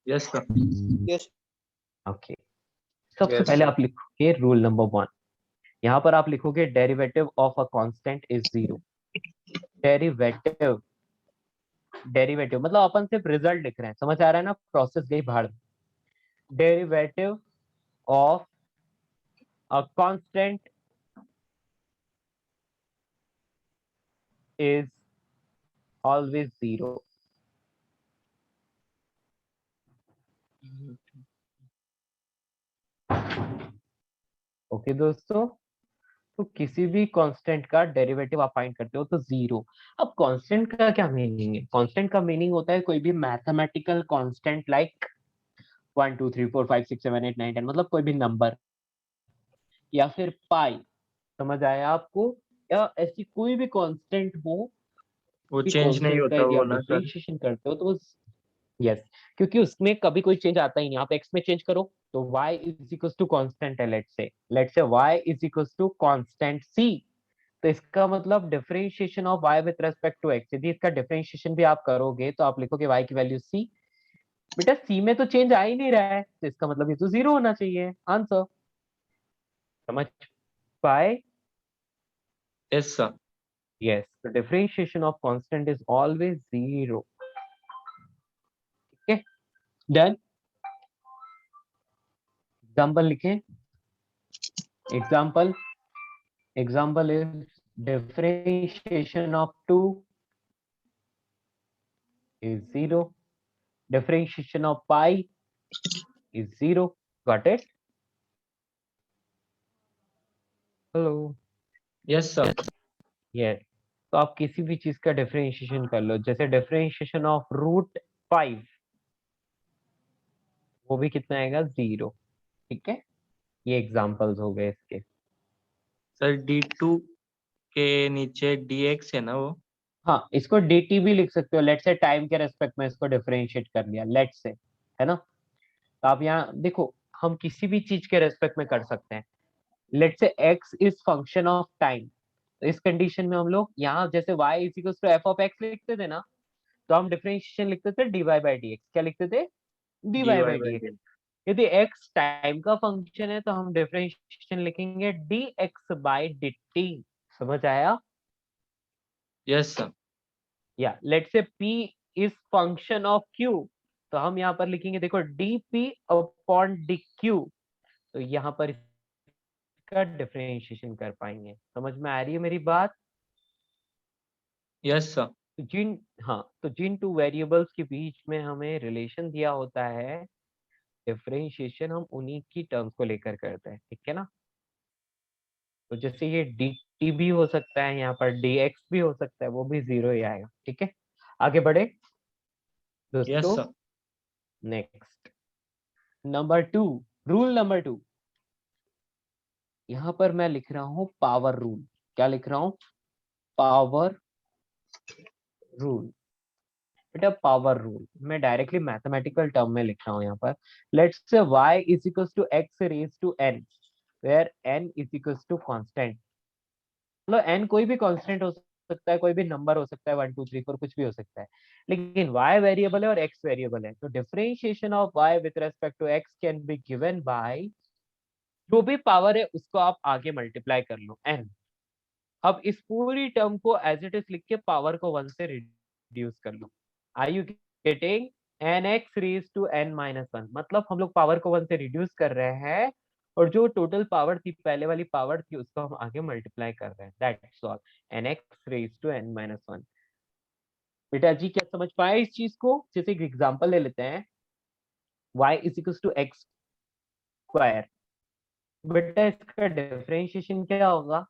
S2: Yes sir.
S4: Yes.
S1: Okay. सबसे
S2: Yes.
S1: पहले आप लिखोगे रूल नंबर 1। यहाँ पर आप लिखोगे derivative of a constant is 0। Derivative, derivative मतलब अपन सिर्फ रिजल्ट लिख रहे हैं, समझ आ रहा है ना? प्रोसेस गई बाहर। Derivative of a constant is always 0। Okay दोस्तों, तो किसी भी कांस्टेंट का डेरिवेटिव आप फाइंड करते हो तो 0। अब कांस्टेंट का क्या मीनिंग है? कांस्टेंट का मीनिंग होता है कोई भी मैथमेटिकल कांस्टेंट, लाइक 1 2 3 4 5 6 7 8 9 10, मतलब कोई भी नंबर, या फिर पाई। समझ आया आपको? या ऐसी कोई भी कांस्टेंट हो
S2: वो
S1: कि
S2: चेंज नहीं
S1: कांस्टेंट का
S2: होता
S1: यदि
S2: वो
S1: आप
S2: ना सर।
S1: डिफरेंशिएशन करते हो तो यस, क्योंकि उसमें कभी कोई चेंज आता ही नहीं। आप एक्स में चेंज करो तो y is equal to constant है, let's say y is equal to constant c, तो इसका मतलब differentiation of y with respect to x, यदि इसका डिफरेंशिएशन भी आप करोगे तो आप लिखोगे y की वैल्यू c। बेटा c में तो चेंज आ ही नहीं रहा है, तो इसका मतलब ये तो 0 होना चाहिए आंसर। समझ पाए?
S2: Yes sir.
S1: Yes, the differentiation of constant is always 0। ठीक है, डन। एग्जांपल लिखें। Example, example is differentiation of 2 is 0, differentiation of pi is 0। got it? hello?
S2: Yes sir.
S1: yes, तो आप किसी भी चीज का डिफरेंशिएशन कर लो, जैसे डिफरेंशिएशन ऑफ √5, वो भी कितना आएगा? 0। ठीक है, ये एग्जांपल्स हो गए इसके।
S2: सर D2 के नीचे dx है ना वो?
S1: हाँ, इसको dt भी लिख सकते हो, लेट्स से टाइम के रेस्पेक्ट में इसको डिफरेंशिएट कर लिया, लेट्स से, है ना? तो आप यहाँ देखो, हम किसी भी चीज के रेस्पेक्ट में कर सकते हैं। Let's say x is function of time, तो इस कंडीशन में हम लोग यहाँ जैसे y is equal to f of x लिखते थे ना, तो हम डिफरेंशिएशन लिखते थे dy बाई डी एक्स। क्या लिखते थे? dy
S2: dy
S1: by
S2: by
S1: D x.
S2: dx।
S1: यदि x टाइम का फंक्शन है तो हम डिफरेंशिएशन लिखेंगे dx बाई dt। समझ आया?
S2: Yes sir.
S1: या let's say p is function of q, तो हम यहाँ पर लिखेंगे देखो dp अपॉन dq, तो यहाँ पर इसका डिफरेंशिएशन कर पाएंगे। समझ में आ रही है मेरी बात?
S2: Yes sir.
S1: तो जिन टू वेरिएबल्स के बीच में हमें रिलेशन दिया होता है, डिफरेंशिएशन हम उन्हीं की टर्म्स को लेकर करते हैं। ठीक है ना? तो जैसे ये dt भी हो सकता है, यहाँ पर dx भी हो सकता है, वो भी 0 ही आएगा। ठीक है, आगे बढ़े
S2: यस
S1: दोस्तों।
S2: Sir.
S1: Next, number 2, rule number 2। यहाँ पर मैं लिख रहा हूँ पावर रूल। क्या लिख रहा हूँ? Power rule. बेटा पावर रूल मैं डायरेक्टली मैथमेटिकल टर्म में लिख रहा हूँ यहाँ पर. Let's say y is equals to x raise to n where n is equals to constant. मतलब n कोई भी कांस्टेंट हो सकता है, कोई भी नंबर हो सकता है, 1 2 3 4 कुछ भी हो सकता है, लेकिन y वेरिएबल है और x वेरिएबल है. तो differentiation of y with respect to x can be given by जो भी पावर है उसको आप आगे मल्टीप्लाई कर लो n. अब इस पूरी टर्म को एज इट इज लिख के पावर को 1 से रिड्यूस कर लो. Are you getting? nx raise to n minus 1 मतलब हम लोग पावर को 1 से रिड्यूस कर रहे हैं और जो टोटल पावर थी, पहले वाली पावर थी, उसको हम आगे मल्टीप्लाई कर रहे हैं. That's all. nx raise to n minus 1. बेटा जी क्या समझ पाए इस चीज को? जैसे एक एग्जांपल ले लेते हैं. y is equal to x square. बेटा इसका डिफरेंशिएशन क्या होगा?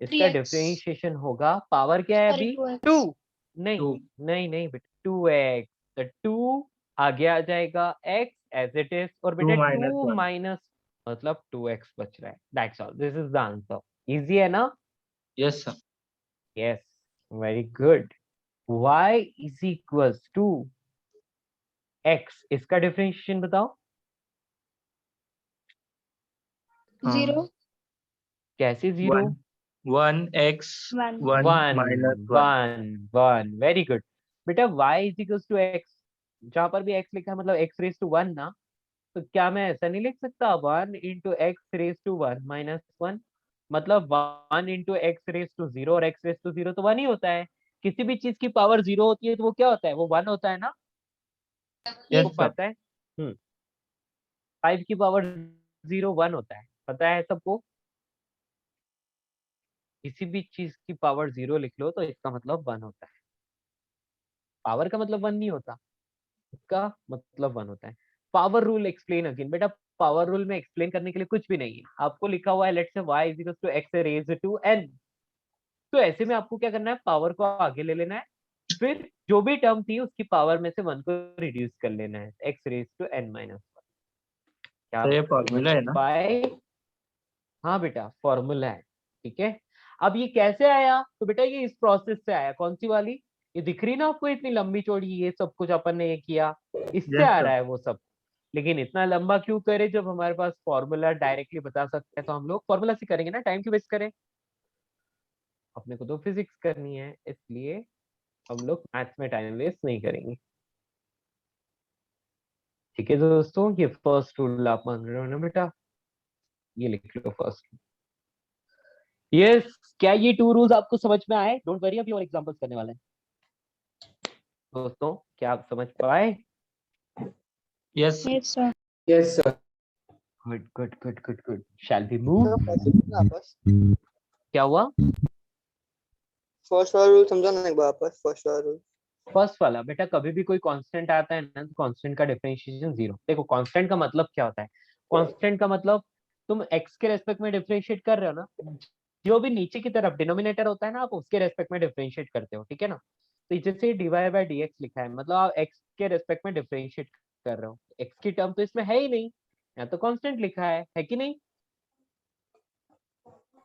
S1: इसका
S6: 3x.
S1: डिफरेंशिएशन होगा, पावर क्या है
S6: Sorry,
S1: अभी?
S6: 2x.
S1: 2. नहीं
S2: 2
S1: नहीं नहीं बेटा 2x. तो 2 आगे आ जाएगा x एज इट इज और बेटा
S2: 2 minus
S1: 2
S2: 1.
S1: माइनस मतलब 2x बच रहा है. That's all. This is the answer. Easy है ना?
S2: Yes, sir.
S1: Yes, very good. y is equals to x. इसका डिफरेंशिएशन बताओ.
S6: 0.
S1: कैसे zero?
S2: 1x
S6: 1.
S2: 1
S1: one
S2: minus 1.
S1: One one. Very good. बेटा y is equals to x. जहां पर भी x लिखा है मतलब x रेज टू 1 ना. तो क्या मैं ऐसा नहीं लिख सकता 1 into x raise to 1 minus 1? मतलब 1 इंटू एक्स रेज टू 0 और x रेज टू 0 तो 1 ही होता है. किसी भी चीज की पावर 0 होती है तो वो क्या होता है? वो 1 होता है ना.
S2: Yes,
S1: वो
S2: sir.
S1: पता है. 5 की पावर 0 1 होता है, पता है सबको. किसी भी चीज की पावर 0 लिख लो तो इसका मतलब 1 होता है. पावर का मतलब 1 नहीं होता, इसका मतलब 1 होता है. Power rule explain again. बेटा पावर रूल में एक्सप्लेन करने के लिए कुछ भी नहीं है. आपको लिखा हुआ है let's say y is equal to x raise to n. तो ऐसे में आपको क्या करना है? पावर को आगे ले लेना है, फिर जो भी टर्म थी उसकी पावर में से 1 को रिड्यूस कर लेना है. x raise to n minus 1. क्या
S2: तो ये
S1: आप
S2: फॉर्मूला है
S1: समझ
S2: ना?
S1: पाए? हाँ बेटा फॉर्मूला है. ठीक है. अब ये कैसे आया? तो बेटा ये इस प्रोसेस से आया. कौन सी वाली? ये दिख रही ना आपको इतनी लंबी चौड़ी, ये सब कुछ अपन ने ये किया, इससे
S2: Yes,
S1: आ
S2: sir.
S1: रहा है वो सब. लेकिन इतना लंबा क्यों करे जब हमारे पास फॉर्मूला डायरेक्टली बता सकते हैं? तो हम लोग फॉर्मूला से करेंगे ना. टाइम क्यों वेस्ट करें? अपने को तो फिजिक्स करनी है, इसलिए हम लोग मैथ्स में टाइम वेस्ट नहीं करेंगे. ठीक है दोस्तों, ये फर्स्ट रूल आप मान रहे हो ना बेटा? ये लिख लो फर्स्ट. यस. क्या ये 2 रूल्स आपको समझ में आए? डोंट वरी, अभी और एग्जांपल्स करने वाले हैं दोस्तों. क्या आप समझ पाए?
S2: Yes, sir.
S6: Yes, sir.
S3: Yes, sir.
S1: Good good good good good. Shall be move.
S4: वापस
S1: क्या हुआ?
S4: फर्स्ट वाला रूल समझाना एक बार वापस. फर्स्ट वाला रूल.
S1: फर्स्ट वाला बेटा, कभी भी कोई कांस्टेंट आता है ना तो कांस्टेंट का डिफरेंशिएशन 0. देखो कांस्टेंट का मतलब क्या होता है? कांस्टेंट का मतलब तुम x के रेस्पेक्ट में डिफरेंशिएट कर रहे हो ना, जो भी नीचे की तरफ डिनोमिनेटर होता है ना, आप उसके रेस्पेक्ट में डिफरेंशिएट करते हो. ठीक है ना. तो जैसे dy बाय dx लिखा है मतलब आप x के रेस्पेक्ट में डिफरेंशिएट कर रहे हो. x की टर्म तो इसमें है ही नहीं, यहाँ तो कांस्टेंट लिखा है कि नहीं?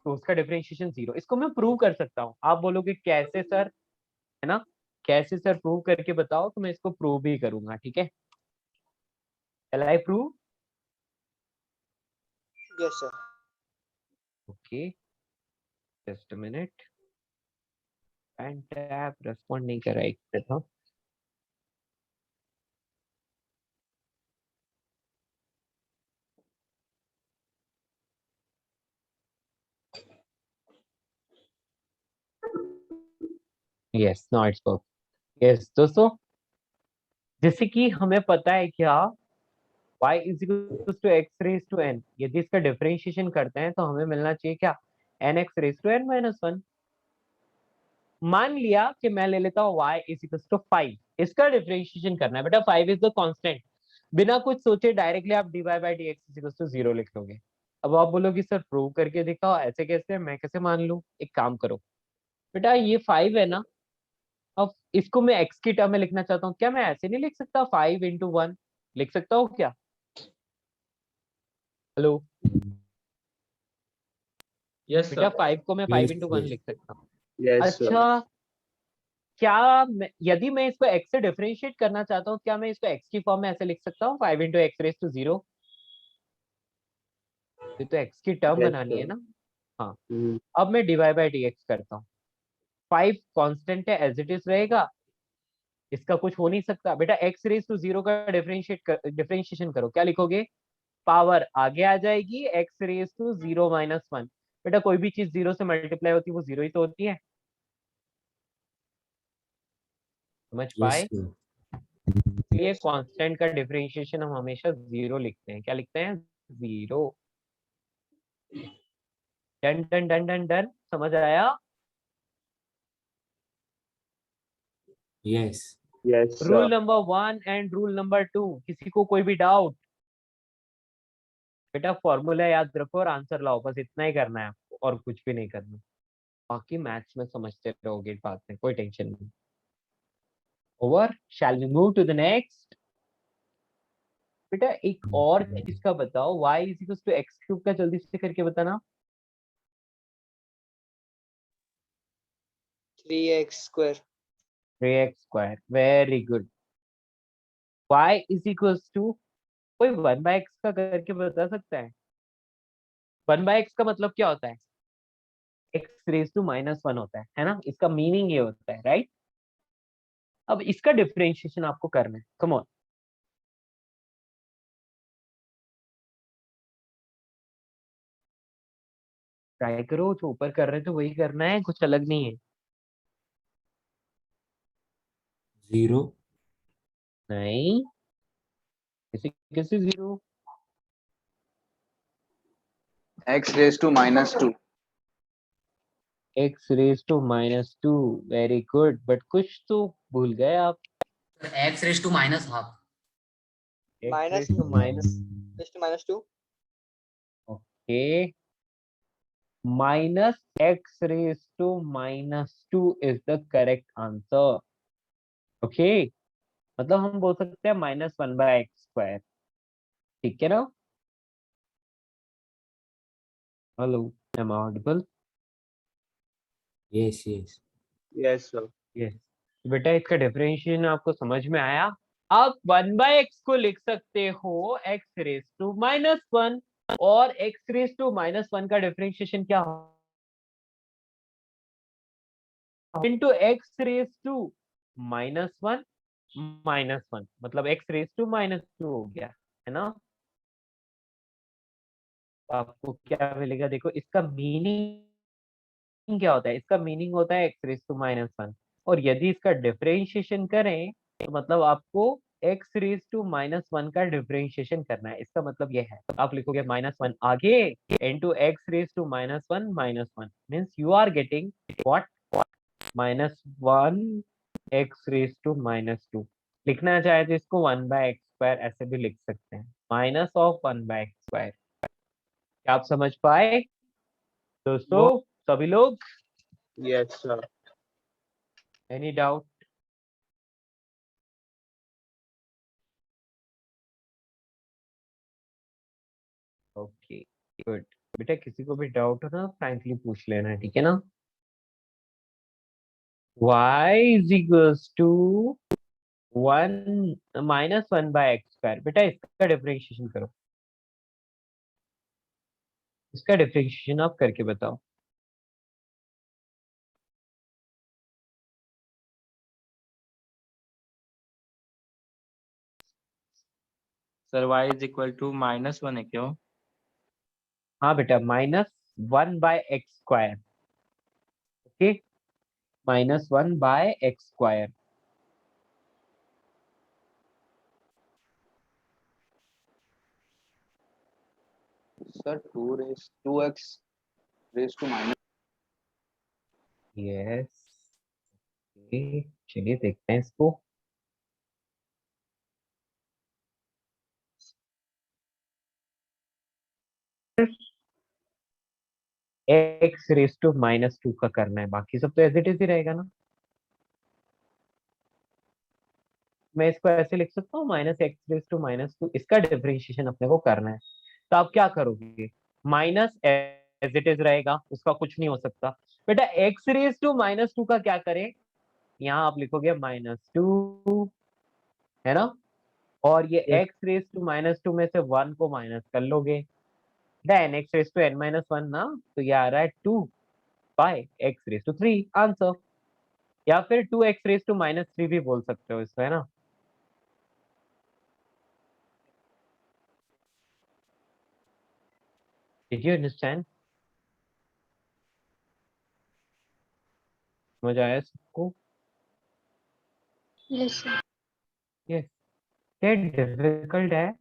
S1: तो उसका डिफरेंशिएशन 0. इसको मैं प्रूव कर सकता हूँ. आप बोलोगे कैसे सर, है ना? कैसे सर प्रूव करके बताओ, तो मैं इसको प्रूव भी करूंगा. ठीक है. Shall I prove?
S4: Yes sir.
S1: Okay, just a minute. And tab respond नहीं कर रहा एक से तो. Yes, now it's perfect. Yes दोस्तों, जैसे कि हमें पता है क्या, y is equals to x raised to n. यदि इसका डिफरेंशिएशन करते हैं तो हमें मिलना चाहिए क्या? nx raised to n minus 1. मान लिया कि मैं ले लेता हूँ y is equals to 5. इसका डिफरेंशिएशन करना है बेटा. 5 इज द कांस्टेंट. बिना कुछ सोचे डायरेक्टली आप dy by dx is equals to 0 लिख लोगे. अब आप बोलोगे सर प्रूव करके दिखाओ. ऐसे कैसे? मैं कैसे मान लूं? एक काम करो बेटा, ये 5 है ना, अब इसको मैं x की टर्म में लिखना चाहता हूँ. क्या मैं ऐसे नहीं लिख सकता? 5 इंटू 1 लिख सकता हूँ क्या? हेलो
S2: Yes,
S1: बेटा,
S2: sir.
S1: 5 को मैं 5
S3: Yes,
S1: इंटू 1
S3: yes.
S1: लिख सकता हूँ.
S2: Yes, sir.
S1: अच्छा, यदि मैं इसको x से डिफरेंशिएट करना चाहता हूँ, क्या मैं इसको x की फॉर्म में ऐसे लिख सकता हूँ 5 × x⁻0? ये तो x की टर्म
S5: Yes,
S1: बनानी है
S5: sir.
S1: ना। हाँ,
S5: हम्म,
S1: अब मैं dy/dx करता हूँ। 5 कांस्टेंट है, एज इट इज रहेगा, इसका कुछ हो नहीं सकता। बेटा x⁻0 का डिफरेंशिएशन करो, क्या लिखोगे? पावर आगे आ जाएगी x⁻0 - 1। बेटा कोई भी चीज 0 से मल्टीप्लाई होती है वो 0 ही तो होती है, समझ
S3: yes
S1: पाए?
S3: sir,
S1: इसलिए कांस्टेंट का डिफरेंशिएशन हम हमेशा 0 लिखते हैं। क्या लिखते हैं? 0। Done done done done done, समझ आया?
S3: yes,
S5: yes,
S1: rule
S5: sir.
S1: Number 1 and rule number 2, किसी को कोई भी डाउट? बेटा फॉर्मूला याद रखो और आंसर लाओ, बस इतना ही करना है आपको, और कुछ भी नहीं करना। बाकी मैथ्स में समझते रहोगे बाद में, कोई टेंशन नहीं। Over, shall we move to the next? बेटा एक और चीज का बताओ, y = x³ का जल्दी से करके बताना।
S4: 3x²।
S1: 3x², very good. y = कोई 1/x का करके बता सकता है? 1/x का मतलब क्या होता है? x⁻⁻1 होता है ना? इसका मीनिंग ये होता है, राइट? अब इसका डिफरेंशिएशन आपको करना है, कम ऑन। ट्राई करो, जो ऊपर कर रहे थे वही करना है, कुछ अलग नहीं है।
S3: 0,
S1: नहीं, किसी किसी 0।
S5: x⁻²।
S1: x⁻², very good, but कुछ तो भूल गए आप।
S7: x⁻²।
S4: Minus
S1: x⁻²,
S4: -2।
S1: Okay, -x⁻² is the correct answer. Okay, मतलब हम बोल सकते हैं -1/x², ठीक है ना? Hello, am I audible?
S3: yes, yes,
S5: Yes, sir.
S1: Yes. बेटा इसका डिफरेंशिएशन आपको समझ में आया? आप 1/x को लिख सकते हो x⁻1, और x⁻1 का डिफरेंशिएशन क्या हो? इंटू x⁻1 -1, मतलब x⁻2 हो गया, है ना? तो आपको क्या मिलेगा? देखो इसका मीनिंग क्या होता है? इसका मीनिंग होता है x⁻1, और यदि इसका डिफरेंशिएशन करें तो मतलब आपको x⁻1 का डिफरेंशिएशन करना है। इसका मतलब ये है, आप लिखोगे -1 आगे into x⁻1 -1, means you are getting what? -1 x⁻²। लिखना चाहे तो इसको 1/x² ऐसे भी लिख सकते हैं, -1/x²। क्या आप समझ पाए दोस्तों, सभी लोग?
S5: Yes, sir.
S1: Any doubt? Okay, good. बेटा किसी को भी डाउट हो ना, फ्रैंकली पूछ लेना, ठीक है ना? y = 1 -1/x²। बेटा इसका डिफरेंशिएशन करो, इसका डिफरेंशिएशन आप करके बताओ।
S2: सर y = -1 है क्यों?
S1: हाँ बेटा, -1/x², okay, -1/x²।
S5: Sir, 2x⁻⁻.
S1: Yes, चलिए देखते हैं इसको। x⁻2 का करना है, बाकी सब तो एज इट इज ही रहेगा ना। मैं इसको ऐसे लिख सकता हूँ -x⁻2, इसका डिफरेंशिएशन अपने को करना है। तो आप क्या करोगे? माइनस एज इट इज रहेगा, उसका कुछ नहीं हो सकता। बेटा x⁻2 का क्या करें? यहाँ आप लिखोगे -2, है ना, और ये
S2: Yes.
S1: x रेज टू -2 में से 1 को माइनस कर लोगे, then x raise to n-1 ना, तो ये आ रहा है 2 by x raise to 3 answer, या फिर 2x रेज टू -3 भी बोल सकते हो इसको, है ना। Did you understand? समझ आया सबको?
S6: Yes, sir.
S1: यस। ये डिफिकल्ट है?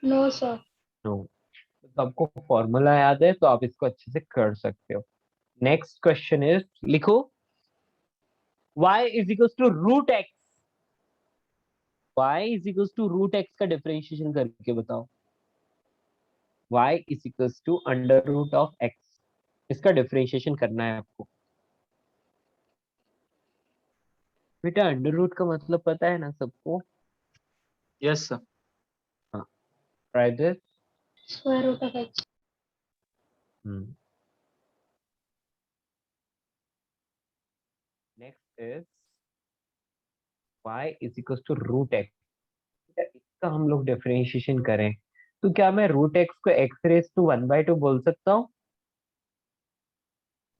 S6: No, sir.
S1: नो। तो आपको फॉर्मूला याद है तो आप इसको अच्छे से कर सकते हो। नेक्स्ट क्वेश्चन इज, लिखो y is equals to root x, y is equals to root x का डिफरेंशिएशन करके बताओ। y is equals to under root of x, इसका डिफरेंशिएशन करना है आपको। बेटा अंडर रूट का मतलब पता है ना सबको?
S2: Yes, sir.
S1: हाँ, try this.
S6: Square root of x.
S1: Next is y is equals to root x, इसका हम लोग डिफरेंशिएशन करें तो क्या मैं रूट एक्स को एक्स रेज टू 1/2 बोल सकता हूँ?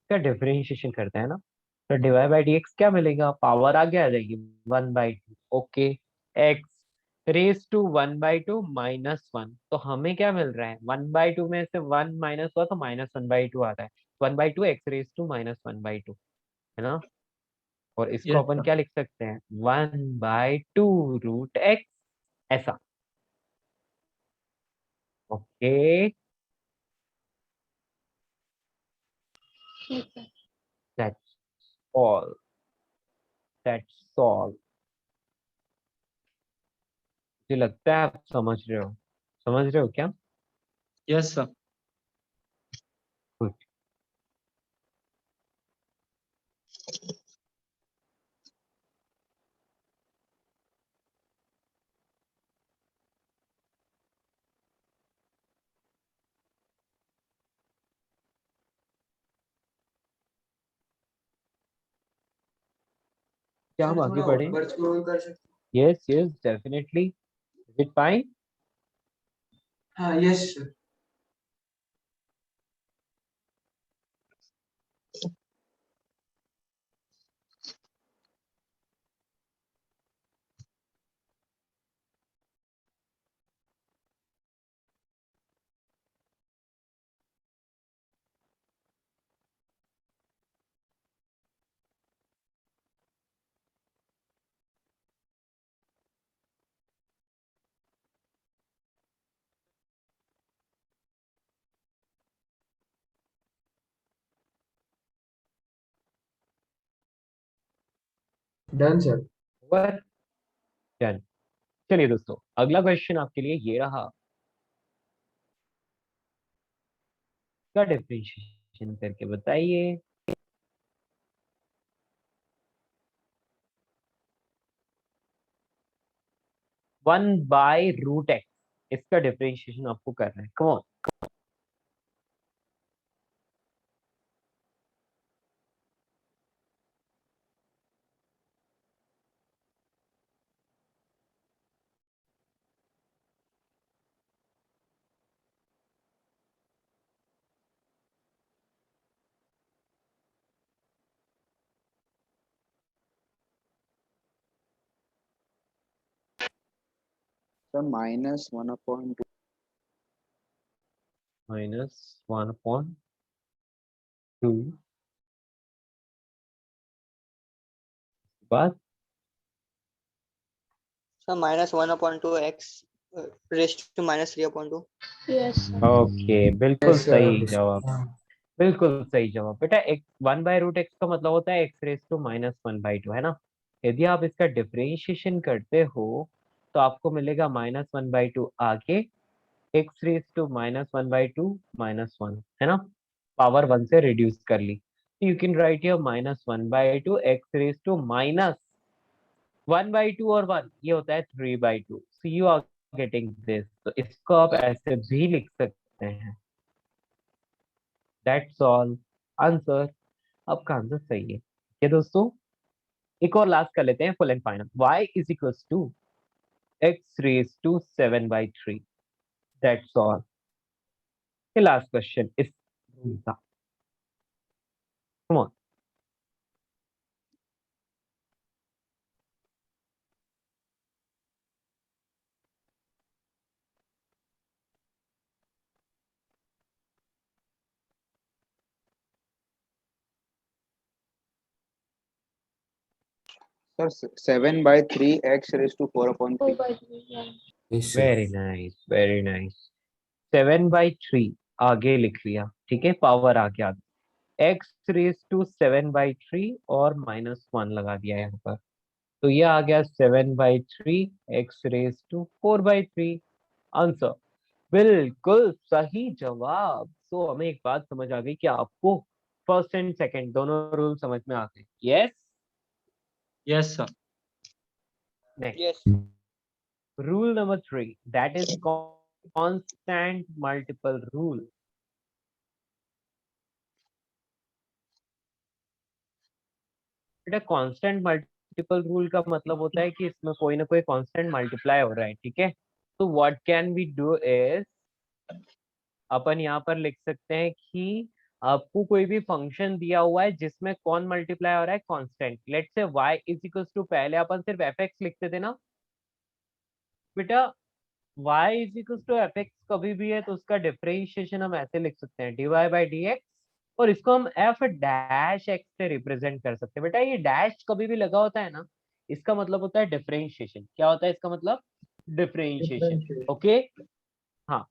S1: इसका डिफरेंशिएशन करते हैं ना, तो डिवाइड बाई डी एक्स क्या मिलेगा, पावर आगे आ जाएगी 1/2, ओके। एक्स रेज टू 1/2 -1, तो हमें क्या मिल रहा है, 1/2 में से 1 माइनस हुआ तो -1/2 आता है, 1/2 एक्स रेज टू -1/2, है ना। और इसको
S2: Yes,
S1: अपन
S2: sir.
S1: क्या लिख सकते हैं, 1/2 रूट एक्स, ऐसा, okay.
S6: Yes, sir.
S1: That's all, that's all. मुझे लगता है आप समझ रहे हो, समझ रहे हो क्या?
S2: Yes, sir.
S1: Good. क्या हम आगे बढ़े? Yes yes definitely, is it fine?
S8: हाँ yes sir. Done sir.
S1: Over, done. चलिए दोस्तों, अगला क्वेश्चन आपके लिए ये रहा, इसका डिफरेंशिएशन करके बताइए। वन बाय रूट एक्स, इसका डिफरेंशिएशन आपको करना है, कम ऑन।
S5: सर -1/2।
S1: -1/2 बाद,
S4: sir -1/2 x raised to -3/2।
S6: Yes, sir.
S1: ओके, बिल्कुल
S8: यस सर।
S1: सही जवाब, बिल्कुल सही जवाब। बेटा एक 1/√x का मतलब होता है x रेज टू -1/2, है ना। यदि आप इसका डिफरेंशिएशन करते हो तो आपको मिलेगा -1/2 आगे, x रेज टू -1/2 -1, है ना, पावर 1 से रिड्यूस कर ली, you can write here -1/2 x raise to -1/2 और 1 ये होता है 3/2, so you are getting this, तो इसको आप ऐसे भी लिख सकते हैं। That's all answer. आपका आंसर सही है। ये दोस्तों एक और लास्ट कर लेते हैं, full and final. y is equals to x raise to 7/3, that's all. ये लास्ट क्वेश्चन इस रूल का। Come on.
S5: Sir 7/3 x⁻⁴/3।
S6: 2/3 yeah.
S3: yes sir.
S1: Very nice, very nice. 7/3 आगे लिख लिया, ठीक है, पावर आ गया, x⁻⁷ और -1 लगा दिया यहाँ पर, तो ये आ गया 7/3 x⁻⁴/3 आंसर। बिल्कुल सही जवाब। तो हमें एक बात समझ आ गई कि आपको फर्स्ट एंड सेकंड दोनों रूल समझ में आ गए। Yes.
S2: Yes sir.
S1: Next,
S4: Yes.
S1: Rule number 3, that is constant multiple rule. बेटा कांस्टेंट मल्टीपल रूल का मतलब होता है कि इसमें कोई ना कोई कांस्टेंट मल्टीप्लाई हो रहा है, ठीक है। तो what can we do is, अपन यहाँ पर लिख सकते हैं कि आपको कोई भी फंक्शन दिया हुआ है जिसमें कौन मल्टीप्लाई हो रहा है, constant. Let's say y is equals to, पहले अपन सिर्फ fx लिखते थे ना बेटा, y is equals to fx कभी भी है तो उसका डिफरेंशिएशन हम ऐसे लिख सकते हैं dy/dx, और इसको हम f डैश x से रिप्रेजेंट कर सकते हैं। बेटा ये डैश कभी भी लगा होता है ना, इसका मतलब होता है डिफरेंशिएशन। क्या होता है इसका मतलब? डिफरेंशिएशन। ओके, हाँ।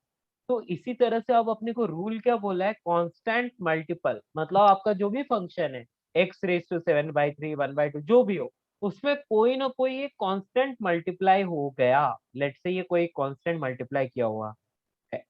S1: तो इसी तरह से अब अपने को रूल क्या बोला है, कांस्टेंट मल्टीपल, मतलब आपका जो भी फंक्शन है x⁻⁷ 1/2 जो भी हो, उसमें कोई ना कोई एक कांस्टेंट मल्टीप्लाई हो गया। लेट्स से ये कोई कांस्टेंट मल्टीप्लाई किया हुआ है।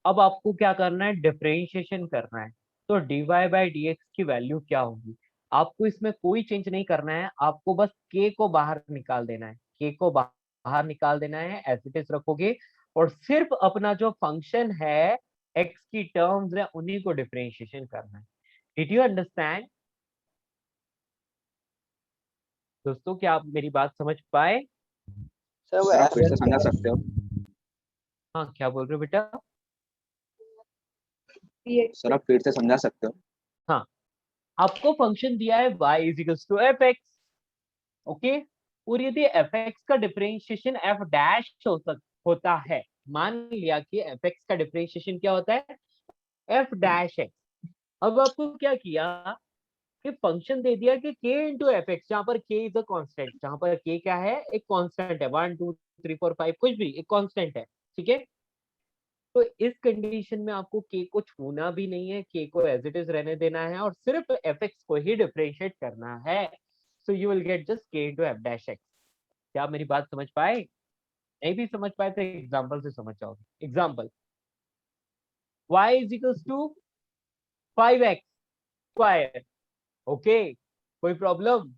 S1: अब आपको क्या करना है, डिफरेंशिएशन करना है। तो dy/dx की वैल्यू क्या होगी? आपको इसमें कोई चेंज नहीं करना है, आपको बस k को बाहर निकाल देना है, k को बाहर निकाल देना है, एज इट इज रखोगे, और सिर्फ अपना जो फंक्शन है x की टर्म्स है उन्हीं को डिफरेंशिएशन करना है। डिड यू अंडरस्टैंड दोस्तों? क्या आप मेरी बात समझ पाए?
S4: सर वो
S5: सर आप
S4: f
S5: फिर से समझा सकते हो?
S1: हाँ, क्या बोल रहे हो बेटा?
S5: सर आप फिर से समझा सकते हो?
S1: हाँ, आपको फंक्शन दिया है y is equals to fx, okay, और यदि fx का डिफरेंशिएशन f डैश होता है, मान लिया कि fx का डिफरेंशिएशन क्या होता है, f डैश है। अब आपको क्या किया कि फंक्शन दे दिया कि k इंटू एफ एक्स, जहां पर k इज अ कांस्टेंट, जहां पर k क्या है, एक कांस्टेंट है, 1 2 3 4 5 कुछ भी एक कांस्टेंट है, ठीक है। तो इस कंडीशन में आपको k को छूना भी नहीं है, k को एज इट इज रहने देना है और सिर्फ fx को ही डिफरेंशिएट करना है। So you will get just k into F dash x. क्या आप मेरी बात समझ पाए? नहीं भी समझ पाए तो एग्जांपल से समझ जाओगे। Example, y is equals to 5x square, okay, कोई प्रॉब्लम?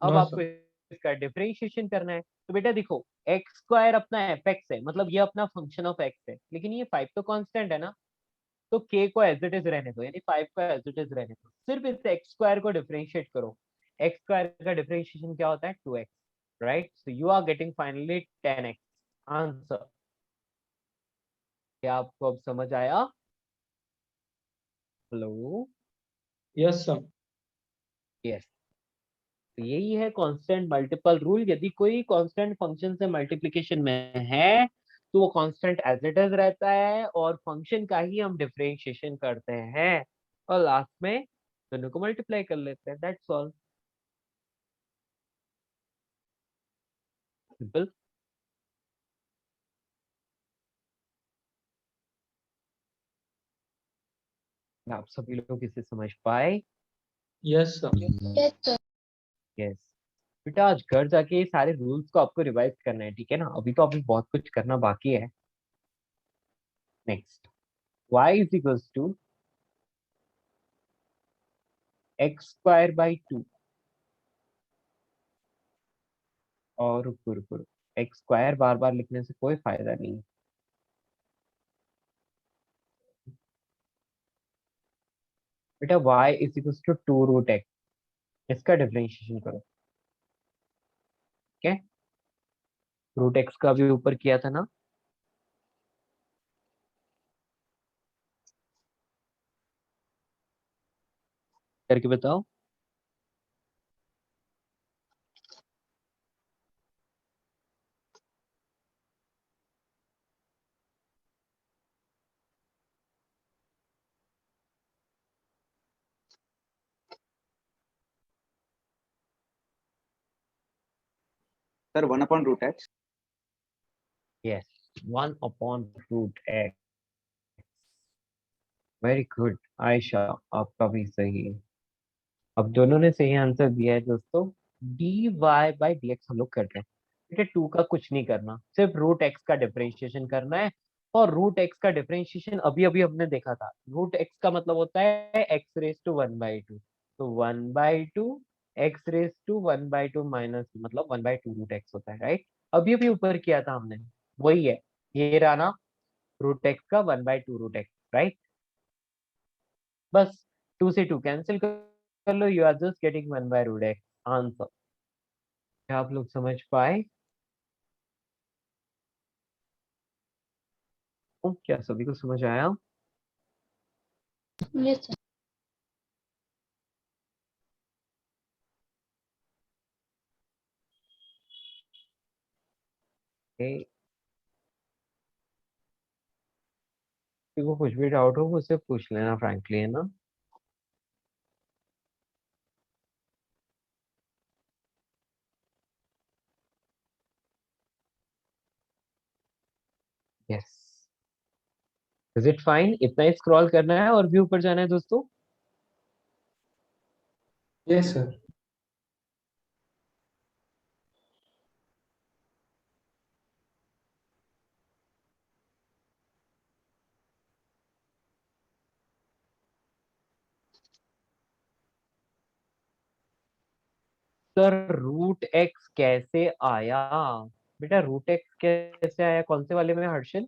S1: अब
S8: No,
S1: आपको
S8: sir.
S1: इसका डिफरेंशिएशन करना है। तो बेटा देखो, एक्स स्क्वायर अपना एफ एक्स है, मतलब ये अपना फंक्शन ऑफ एक्स है, लेकिन ये 5 तो कांस्टेंट है ना, तो k को एज इट इज रहने दो, यानी 5 को एज इट इज रहने दो, सिर्फ इस एक्स स्क्वायर को डिफरेंशिएट करो। एक्स स्क्वायर का डिफरेंशिएशन क्या होता है, 2x, right. So you are getting finally 10x answer. क्या आपको अब समझ आया? Hello,
S8: Yes, sir.
S1: यस। तो यही है कांस्टेंट मल्टीपल रूल। यदि कोई कांस्टेंट फंक्शन से मल्टीप्लिकेशन में है तो वो कांस्टेंट एज इट इज रहता है और फंक्शन का ही हम डिफरेंशिएशन करते हैं और लास्ट में दोनों को मल्टीप्लाई कर लेते हैं, दैट्स ऑल, सिंपल। आप सभी लोग इसे समझ पाए?
S8: Yes, sir.
S6: Yes, sir.
S1: Yes. बेटा आज घर जाके ये सारे रूल्स को आपको रिवाइज करना है, ठीक है ना, अभी तो अभी बहुत कुछ करना बाकी है। Next, y is equals to x square by 2, और रुको रुको रुको, एक्स स्क्वायर बार बार लिखने से कोई फायदा नहीं है। बेटा y is equal to 2 root x, इसका डिफरेंशिएशन करो। ठीक है, रूट एक्स का भी ऊपर किया था ना। करके बताओ।
S5: Sir 1/√x।
S1: Yes, 1/√x। Very good Ayesha, आपका भी सही है। अब दोनों ने सही आंसर दिया है दोस्तों। dy/dx हम लोग कर रहे हैं। बेटा 2 का कुछ नहीं करना, सिर्फ रूट एक्स का डिफरेंशिएशन करना है। और रूट एक्स का डिफरेंशिएशन अभी अभी हमने देखा था, रूट एक्स का मतलब होता है एक्स रेज टू 1/2। तो 1/2 एक्स रेज टू 1/2 माइनस मतलब 1/2 रूट एक्स होता है, राइट। अभी अभी ऊपर किया था हमने, वही है ये रहा ना, रूट एक्स का 1/2 रूट एक्स, राइट। बस 2 से 2 कैंसिल कर लो, you are just getting 1/√x answer. क्या आप लोग समझ पाए? क्या सभी को समझ आया?
S6: Yes, sir.
S1: किसी को कुछ भी डाउट हो मुझसे पूछ लेना फ्रैंकली, है ना। Yes, is it fine? इतना ही स्क्रॉल करना है और भी ऊपर जाना है दोस्तों।
S8: Yes, sir.
S1: Sir root x कैसे आया? बेटा रूट एक्स कैसे आया, कौन से वाले में हर्षल?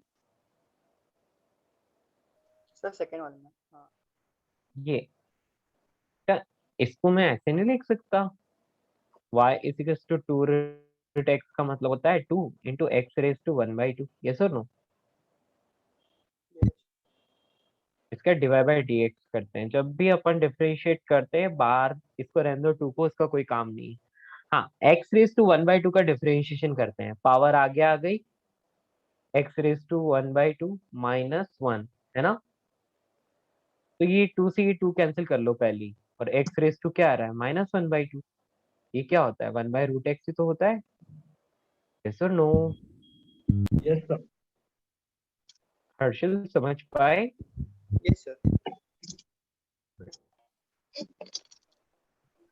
S4: सर सेकंड वाले में। हाँ
S1: ये क्या, इसको मैं ऐसे नहीं लिख सकता? y is equal to 2 root x का मतलब होता है 2 into x raise to 1/2। Yes और नो? इसका डिवाइड बाय dx करते हैं जब भी अपन डिफरेंशिएट करते हैं, बाहर इसको रहने दो 2 को, इसका कोई काम नहीं है। हाँ, एक्स रेज टू 1/2 का डिफरेंशिएशन करते हैं, पावर आगे आ गई, एक्स रेज टू 1/2 -1, है ना। तो ये 2 से ये 2 कैंसिल कर लो पहली, और एक्स रेज टू क्या आ रहा है -1/2। ये क्या होता है, 1/√x ही तो होता है। यस और नो?
S8: Yes, sir.
S1: हर्षल समझ पाए?
S4: Yes sir.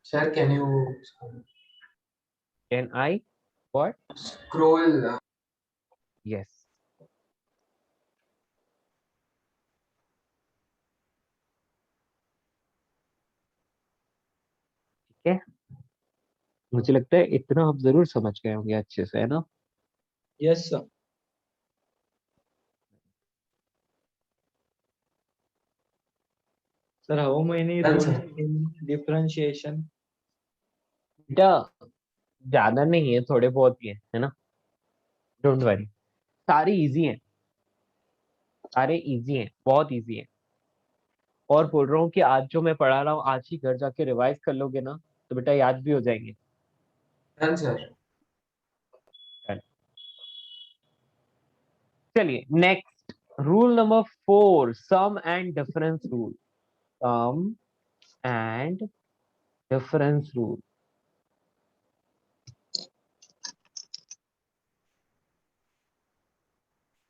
S8: Sir, can you
S1: can I what?
S8: scroll?
S1: Yes. ठीक है, मुझे लगता है इतना आप जरूर समझ गए होंगे अच्छे से, है ना।
S8: Yes, sir. Sir, how many
S3: Done,
S8: rules
S3: sir.
S8: in differentiation?
S1: बेटा ज्यादा नहीं है, थोड़े बहुत ही है ना। डोंट वरी, सारे इजी हैं, सारे इजी हैं, बहुत इजी हैं। और बोल रहा हूँ कि आज जो मैं पढ़ा रहा हूँ, आज ही घर जाके रिवाइज कर लोगे ना, तो बेटा याद भी हो जाएंगे।
S3: Done, sir.
S1: चलिए next, rule number 4, sum and difference rule. Sum and difference rule.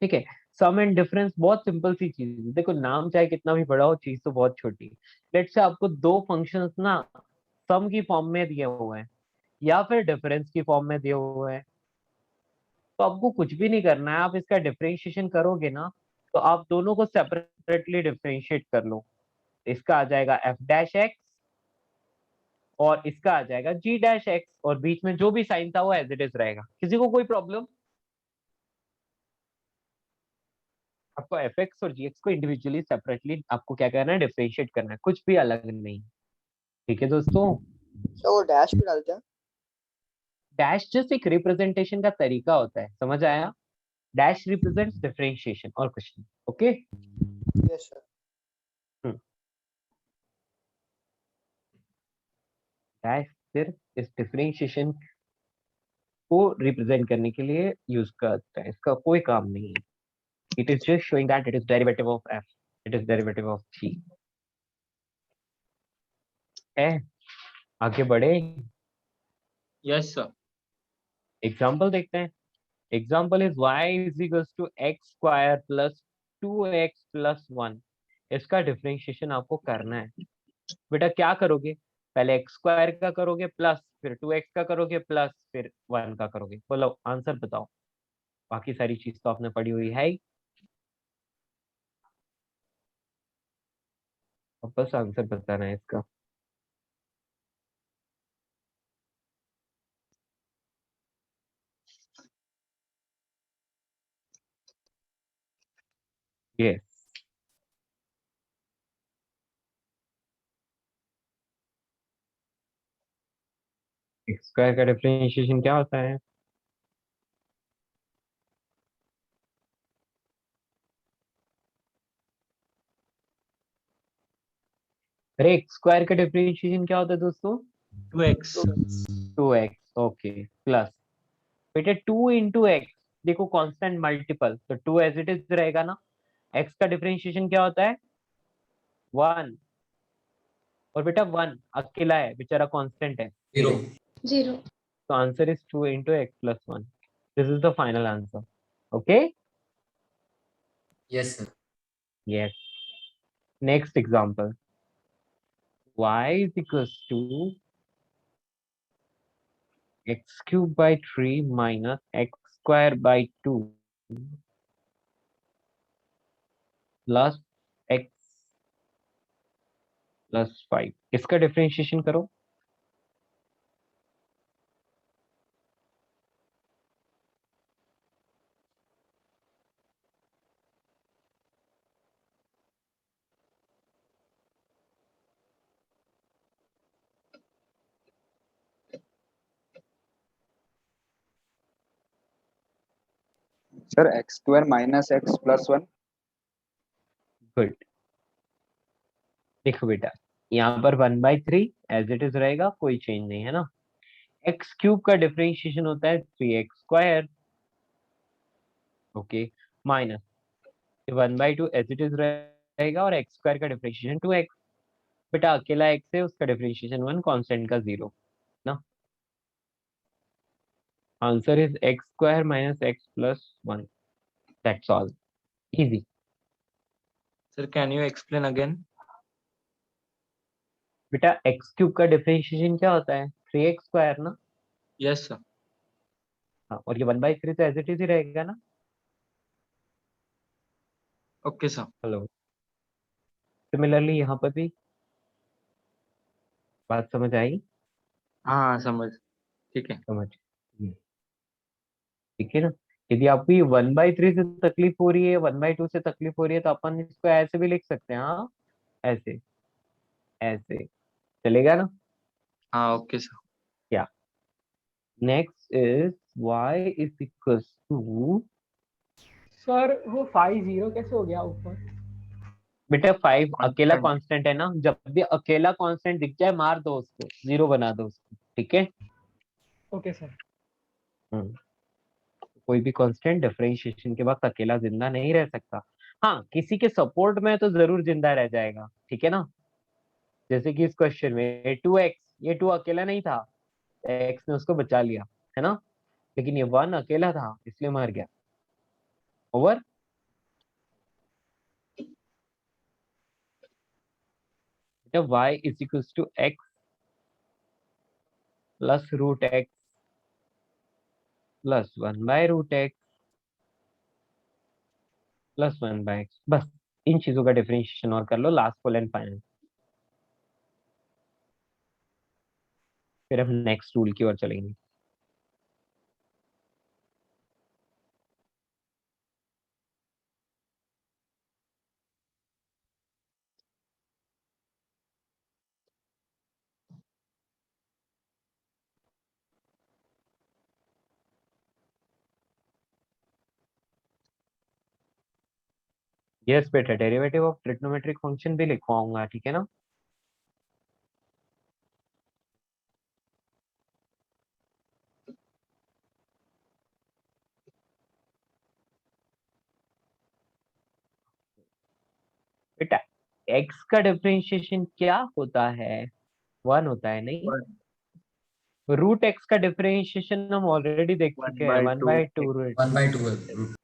S1: ठीक है, सम एंड डिफरेंस बहुत सिंपल सी चीज है। देखो नाम चाहे कितना भी बड़ा हो, चीज तो बहुत छोटी है। लेट्स से आपको दो फंक्शंस ना सम की फॉर्म में दिए हुए हैं या फिर डिफरेंस की फॉर्म में दिए हुए हैं, तो आपको कुछ भी नहीं करना है। आप इसका डिफरेंशिएशन करोगे ना, तो आप दोनों को सेपरेटली डिफरेंशिएट कर लो। इसका आ जाएगा f'(x) और इसका आ जाएगा g'(x), और बीच में जो भी साइन था वो एज इट इज रहेगा। किसी को कोई प्रॉब्लम? आपको एफ एक्स और जी एक्स को इंडिविजुअली सेपरेटली आपको क्या करना है, डिफरेंशिएट करना है, कुछ भी अलग नहीं। ठीक है दोस्तों,
S4: तो वो डैश भी डालते हैं।
S1: डैश जस्ट एक रिप्रेजेंटेशन का तरीका होता है, समझ आया? डैश रिप्रेजेंट्स डिफरेंशिएशन और कुछ नहीं। Okay,
S4: yes sir.
S1: डैश सिर्फ इस डिफरेंशिएशन को रिप्रेजेंट करने के लिए यूज करता है, इसका कोई काम नहीं है। It is just showing that it is derivative of f, it is derivative of g. है, आगे बढ़े,
S2: यस सर।
S1: एग्जांपल देखते हैं। Example is y is equals to x square plus 2x plus 1। इसका डिफरेंशिएशन आपको करना है। बेटा क्या करोगे, पहले एक्स स्क्वायर का करोगे प्लस, फिर 2x का करोगे प्लस, फिर 1 का करोगे। बोलो आंसर बताओ, बाकी सारी चीज तो आपने पढ़ी हुई है ही, अब बस आंसर बताना है इसका। यस, एक्स स्क्वायर का डिफरेंशिएशन क्या होता है? अरे एक्स स्क्वायर का डिफरेंशिएशन क्या होता है दोस्तों?
S2: 2x।
S1: 2x, ओके, प्लस बेटा 2 इंटू एक्स, देखो कांस्टेंट मल्टीपल, तो 2 एज इट इज रहेगा ना। x का डिफरेंशिएशन क्या होता है? 1, और बेटा 1 अकेला है, बेचारा कांस्टेंट है,
S7: 0।
S6: 0.
S1: तो answer is 2 into x plus 1। This is the final answer. Okay,
S7: yes sir.
S1: Yes. Next example, y is equals to x cube by 3 minus x square by 2 plus x plus 5। इसका differentiation करो।
S5: Sir x square minus x plus 1।
S1: Good, देखो बेटा यहाँ पर 1/3 as it is रहेगा, कोई change नहीं है ना। एक्स क्यूब का डिफरेंशिएशन होता है 3x square, okay, minus 1/2 as it is रहेगा, और एक्स स्क्वायर का डिफरेंशिएशन 2x। बेटा अकेला x है, उसका डिफरेंशिएशन 1, कांस्टेंट का 0 ना। Answer is x square minus x plus 1, that's all, easy.
S2: Sir can you explain again?
S1: बेटा एक्स क्यूब का डिफरेंशिएशन क्या होता है? 3x स्क्वायर ना।
S2: Yes sir.
S1: हाँ, और ये 1/3 तो एज इट इज ही रहेगा ना।
S2: Okay sir.
S1: हेलो, सिमिलरली यहाँ पर भी बात समझ आई?
S2: हाँ हाँ समझ, ठीक है।
S1: समझ, ठीक है ना। यदि आपको ये 1/3 से तकलीफ हो रही है, 1/2 से तकलीफ हो रही है, तो अपन इसको ऐसे भी लिख सकते हैं, हाँ, ऐसे, ऐसे चलेगा ना।
S2: हाँ ओके सर।
S1: क्या, next is y is equals to,
S9: sir वो 5-0 कैसे हो गया ऊपर?
S1: बेटा 5 अकेला
S2: Constant।
S1: कांस्टेंट है ना, जब भी अकेला कांस्टेंट दिख जाए मार दो उसको, 0 बना दो उसको, ठीक है।
S9: Okay sir.
S1: कोई भी कांस्टेंट डिफरेंशिएशन के वक्त अकेला जिंदा नहीं रह सकता। हाँ, किसी के सपोर्ट में तो जरूर जिंदा रह जाएगा, ठीक है ना। जैसे कि इस क्वेश्चन में 2x, ये 2 अकेला नहीं था, x ने उसको बचा लिया, है ना, लेकिन ये 1 अकेला था इसलिए मर गया। Over. y is equals to x plus root x plus 1/√x plus 1/x, बस इन चीजों का डिफरेंशिएशन और कर लो, लास्ट फुल एंड फाइनल। फिर हम नेक्स्ट रूल की ओर चलेंगे। यस बेटा, डेरिवेटिव ऑफ ट्रिग्नोमेट्रिक फंक्शन भी लिखवाऊंगा, ठीक है ना। बेटा x का डिफरेंशिएशन क्या होता है? 1 होता है, नहीं? रूट x का डिफरेंशिएशन हम ऑलरेडी देख चुके हैं, 1/2 root.
S7: 1/2 root.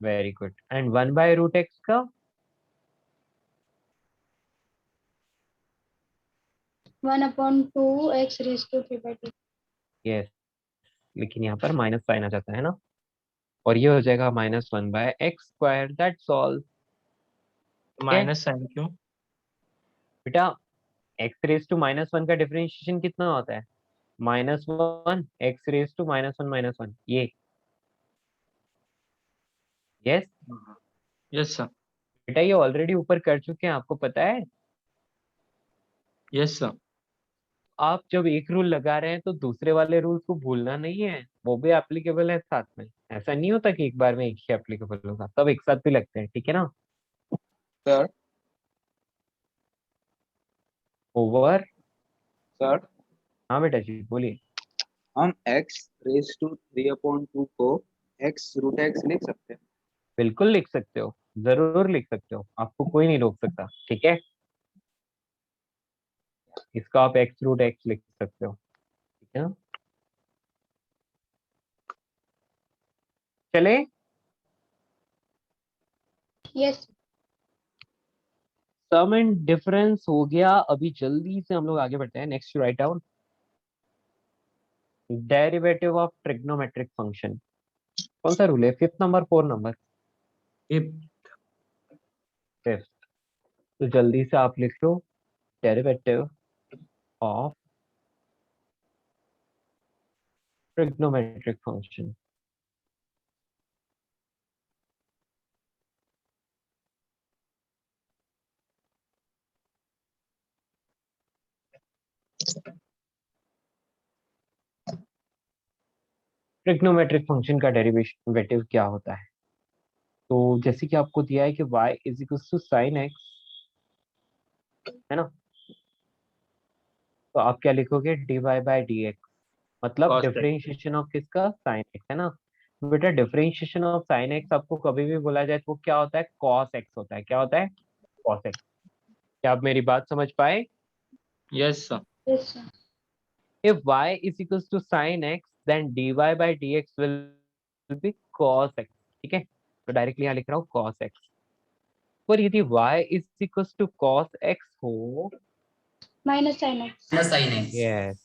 S1: Very good. And 1/√x का
S6: 1/2 x raised to 3/2.
S1: यस, लेकिन यहाँ पर माइनस साइन आ जाता है ना, और ये हो जाएगा -1/x²। That's all.
S2: Minus sign क्यों?
S1: बेटा x⁻⁻1 का डिफरेंशिएशन कितना होता है? -1 x⁻⁻1 ये। Yes
S2: yes sir.
S1: बेटा, ये ऑलरेडी ऊपर कर चुके हैं, आपको पता है।
S2: Yes sir.
S1: आप जब एक रूल लगा रहे हैं तो दूसरे वाले रूल को भूलना नहीं है, वो भी एप्लीकेबल है साथ में। ऐसा नहीं होता कि एक बार में एक ही एप्लीकेबल होगा, सब एक साथ भी लगते हैं, ठीक है ना।
S5: Sir
S1: over.
S5: सर
S1: हाँ बेटा जी बोलिए।
S5: हम x⁻³ को x√x लिख सकते हैं।
S1: बिल्कुल लिख सकते हो, जरूर लिख सकते हो, आपको कोई नहीं रोक सकता, ठीक है। इसका आप x√x लिख सकते हो, ठीक है ना। चले,
S6: Yes.
S1: सम एंड डिफरेंस हो गया। अभी जल्दी से हम लोग आगे बढ़ते हैं। Next write down derivative of trigonometric function. कौन सा रूल है? 5th number, 4 number?
S2: Fifth.
S1: 5th। तो जल्दी से आप लिख लो derivative of trigonometric function. Trigonometric function का डेरिवेटिव क्या होता है? तो जैसे कि आपको दिया है कि y is equal to sine x, है ना। तो आप क्या लिखोगे? dy/dx, मतलब
S2: Cos x।
S1: डिफरेंशिएशन ऑफ किसका? साइन एक्स, है ना। तो बेटा डिफरेंशिएशन ऑफ साइन एक्स आपको कभी भी बोला जाए तो वो क्या होता है? cos x होता है। क्या होता है? cos x। क्या आप मेरी बात समझ पाए?
S2: Yes sir.
S6: Yes, sir.
S1: If y is equals to sin x, then dy/dx will be cos x, ठीक है। तो डायरेक्टली यहाँ लिख रहा हूँ cos x। पर यदि y is equals to cos x हो,
S6: Minus sin x.
S7: Minus sine x.
S1: Yes,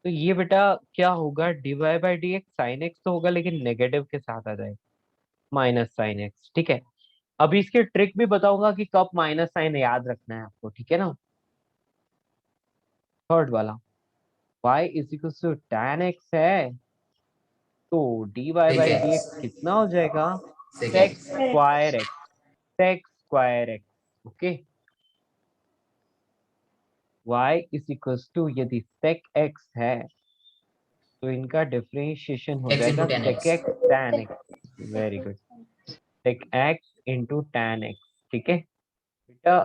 S1: तो ये बेटा क्या होगा? dy/dx sin x तो होगा, लेकिन नेगेटिव के साथ आ जाएगा, माइनस साइन एक्स, ठीक है। अभी इसके ट्रिक भी बताऊंगा कि कब माइनस साइन याद रखना है आपको, ठीक है ना। थर्ड वाला y is equals to tan x है, तो dy/dx कितना हो जाएगा? sec
S7: sec
S1: square x, sec square x, okay. y is equals to, यदि sec x है तो इनका डिफरेंशिएशन हो
S7: एक्स इंटू
S1: जाएगा
S7: ten
S1: sec
S7: x.
S1: x tan x। Very good, sec x into tan x, ठीक है। बेटा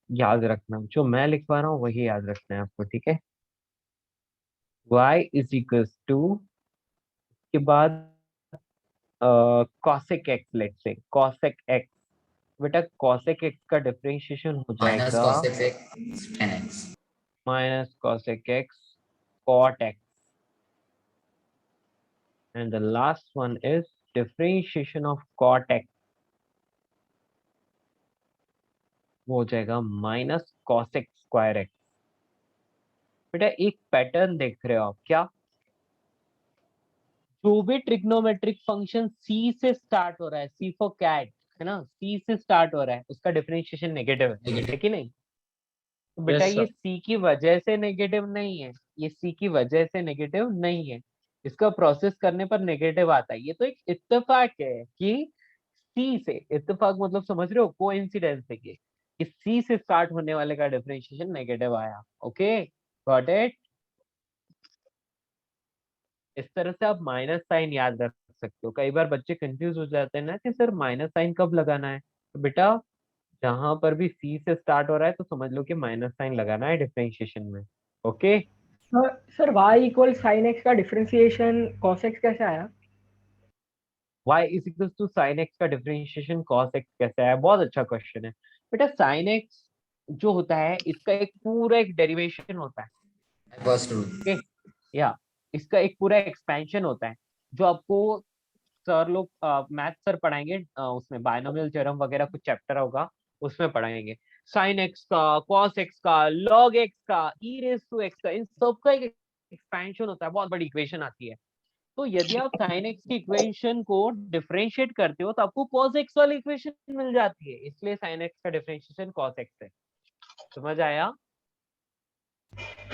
S1: याद रखना, जो मैं लिखवा रहा हूँ वही याद रखना है आपको, ठीक है। y is equals to के बाद cosec x, let's say cosec x। बेटा cosec x का डिफरेंशिएशन हो
S7: माइनस
S1: जाएगा
S7: cos x ten x.
S1: minus cosec x cot x, and the last one is differentiation of cot x, वो हो जाएगा minus cosec square x। बेटा एक pattern देख रहे हो आप क्या? जो भी ट्रिग्नोमेट्रिक फंक्शन c से स्टार्ट हो रहा है, c फॉर कैट, है ना, c से स्टार्ट हो रहा है, उसका डिफरेंशिएशन नेगेटिव है कि नहीं? तो बेटा
S2: यस
S1: ये
S2: सर।
S1: c की वजह से नेगेटिव नहीं है, ये c की वजह से नेगेटिव नहीं है, इसका प्रोसेस करने पर नेगेटिव आता है। ये तो एक इत्तेफाक है कि c से, इत्तेफाक मतलब समझ रहे हो, कोइंसिडेंस है कि c से स्टार्ट होने वाले का डिफरेंशिएशन नेगेटिव आया। Okay, got it. इस तरह से आप माइनस साइन याद रख सकते हो। कई बार बच्चे कंफ्यूज हो जाते हैं ना कि सर माइनस साइन कब लगाना है, तो बेटा जहां पर भी सी से स्टार्ट हो रहा है तो समझ लो कि माइनस साइन लगाना है डिफरेंशिएशन में। Okay,
S9: sir y equal sine x का डिफरेंशिएशन cos x कैसे आया?
S1: y is equal to sine x का डिफरेंशिएशन cos x कैसे है? बहुत अच्छा क्वेश्चन है बेटा। साइन x जो होता है इसका एक पूरा एक डेरिवेशन होता है।
S7: First rule.
S1: ओके, या इसका एक पूरा एक्सपेंशन होता है जो आपको सर लोग मैथ सर पढ़ाएंगे, उसमें बायनोमियल थ्योरम वगैरह कुछ चैप्टर होगा उसमें पढ़ाएंगे। साइन एक्स का, कॉस एक्स का, लॉग एक्स का, ई रेस टू एक्स का, इन सब का एक एक्सपेंशन होता है, बहुत बड़ी इक्वेशन आती है। तो यदि आप साइन एक्स की इक्वेशन को डिफरेंशिएट करते हो तो आपको कॉस एक्स वाली इक्वेशन मिल जाती है, इसलिए साइन एक्स का डिफरेंशिएशन कॉस एक्स है। समझ आया?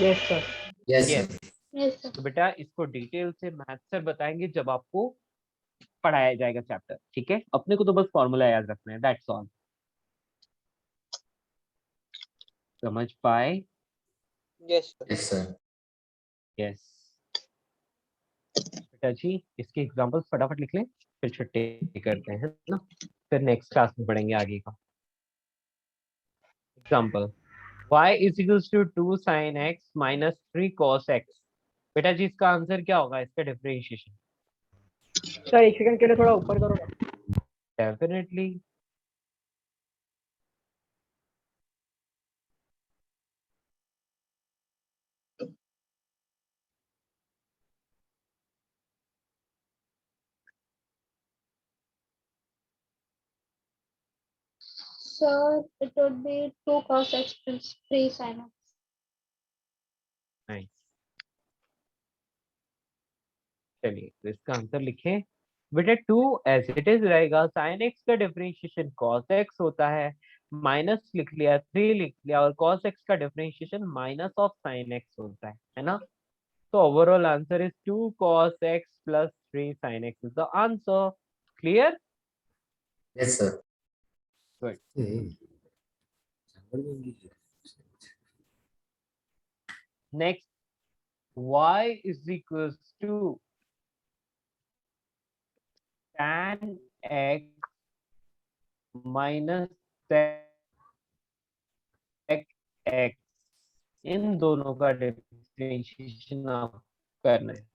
S9: Yes sir.
S7: Yes,
S1: Yes.
S7: sir.
S6: Yes, sir.
S1: तो बेटा इसको डिटेल से मैथ सर बताएंगे जब आपको पढ़ाया जाएगा चैप्टर, ठीक है? अपने को तो बस फॉर्मूला याद रखना है, दैट्स ऑल। समझ पाए?
S4: Yes, sir.
S7: Yes, sir.
S1: Yes बेटा जी, इसके एग्जांपल्स फटाफट लिख लें फिर छुट्टी करते हैं, है ना? फिर नेक्स्ट क्लास में पढ़ेंगे आगे का। Example, y is equals to 2 sin x minus 3 cos x। बेटा जी इसका आंसर क्या होगा, इसका डिफरेंशिएशन?
S9: सर एक सेकंड के लिए थोड़ा ऊपर करो ना।
S1: Definitely.
S6: So it would be 2 cos x plus 3 sin x.
S1: Nice, चलिए तो इसका आंसर लिखें। बेटा 2 एज इट इज रहेगा, साइन एक्स का डिफरेंशिएशन cos x होता है, माइनस लिख लिया, 3 लिख लिया, और cos x का differentiation minus of sine x होता है ना? तो overall answer is 2 cos x plus 3 sin x is the answer. Clear?
S7: Yes, sir.
S1: Good. Next, y is equals to tan x minus sec x, इन दोनों का differentiation आप करना है।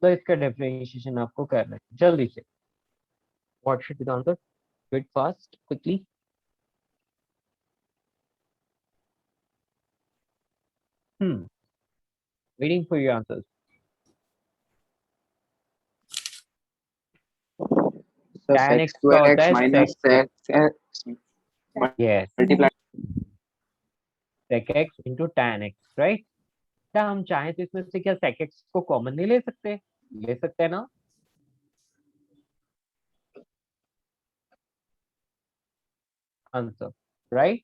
S1: तो इसका डिफरेंशिएशन आपको करना है जल्दी से। What should be the answer? Quick fast quickly. Waiting for your answers.
S5: Sir
S1: tan
S5: sec
S1: x का
S5: square
S1: होता
S5: x
S1: है
S5: minus
S1: sec,
S5: sec
S1: yes,
S5: multiply
S1: sec x into tan x, right? क्या हम चाहें तो इसमें से क्या sec x को कॉमन नहीं ले सकते? ले सकते हैं ना? Answer, right?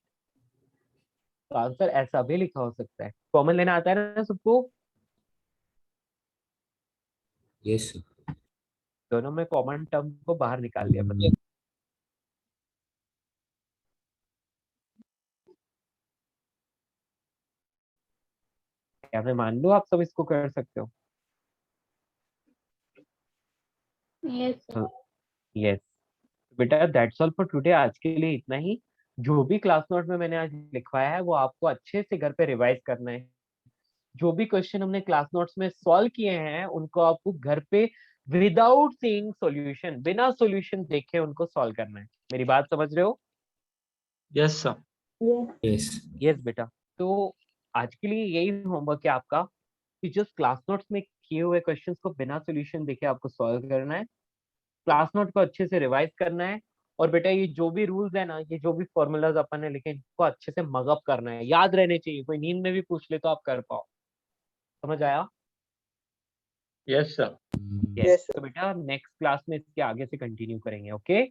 S1: तो आंसर ऐसा भी लिखा हो सकता है। कॉमन लेना आता है ना सबको?
S7: Yes, sir.
S1: दोनों में कॉमन टर्म को बाहर निकाल दिया बच्चे। क्या मैं मान लूं आप सब इसको कर सकते हो?
S6: Yes, sir.
S1: यस बेटा, दैट्स ऑल फॉर टुडे। आज के लिए इतना ही। जो भी क्लास नोट में मैंने आज लिखवाया है वो आपको अच्छे से घर पे रिवाइज करना है। जो भी क्वेश्चन हमने क्लास नोट्स में सॉल्व किए हैं उनको आपको घर पे विदाउट सीइंग सॉल्यूशन, बिना सॉल्यूशन देखे उनको सॉल्व करना है। मेरी बात समझ रहे हो?
S2: Yes, sir.
S7: Yes.
S1: यस बेटा। तो आज के लिए यही होमवर्क है आपका कि जस्ट क्लास नोट्स में किए हुए क्वेश्चंस को बिना सॉल्यूशन देखे आपको सॉल्व करना है। क्लास नोट को अच्छे से रिवाइज करना है। और बेटा ये जो भी रूल्स है ना, ये जो भी फॉर्मूलाज अपन ने लिखे इनको अच्छे से मगअप करना है, याद रहने चाहिए, कोई नींद में भी पूछ ले तो आप कर पाओ। समझ आया?
S2: Yes, sir.
S1: Yes
S4: Yes, sir.
S1: तो बेटा नेक्स्ट क्लास में इसके आगे से कंटिन्यू करेंगे। Okay,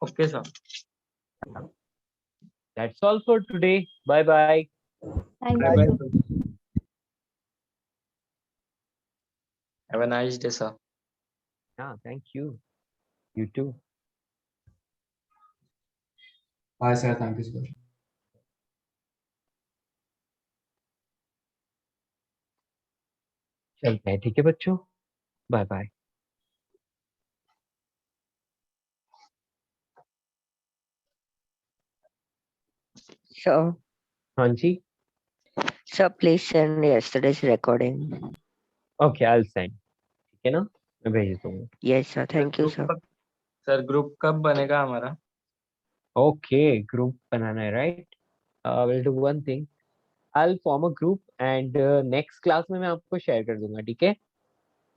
S2: Okay, sir.
S1: That's all for today. Bye bye.
S6: Thank
S2: Bye
S6: you.
S2: bye. Have a nice day, sir.
S1: हाँ, thank you. You too.
S3: Bye, sir. Thank you, sir.
S1: चलते हैं, ठीक है बच्चों, बाय बाय।
S10: So,
S1: हाँ जी,
S10: sir, please send yesterday's recording.
S1: Okay I will send, ठीक है ना, मैं भेज दूंगा।
S10: Yes, sir. Thank you, sir.
S2: Sir group कब बनेगा हमारा?
S1: ओके, ग्रुप बनाना है, right? Will do one thing, I will form a group and next class में मैं आपको शेयर कर दूंगा, ठीक है?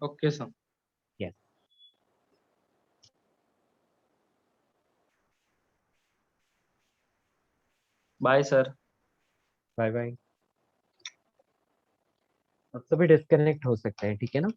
S2: Okay sir.
S1: Yes,
S2: bye sir.
S1: Bye bye. अब सभी डिस्कनेक्ट हो सकते हैं, ठीक है ना?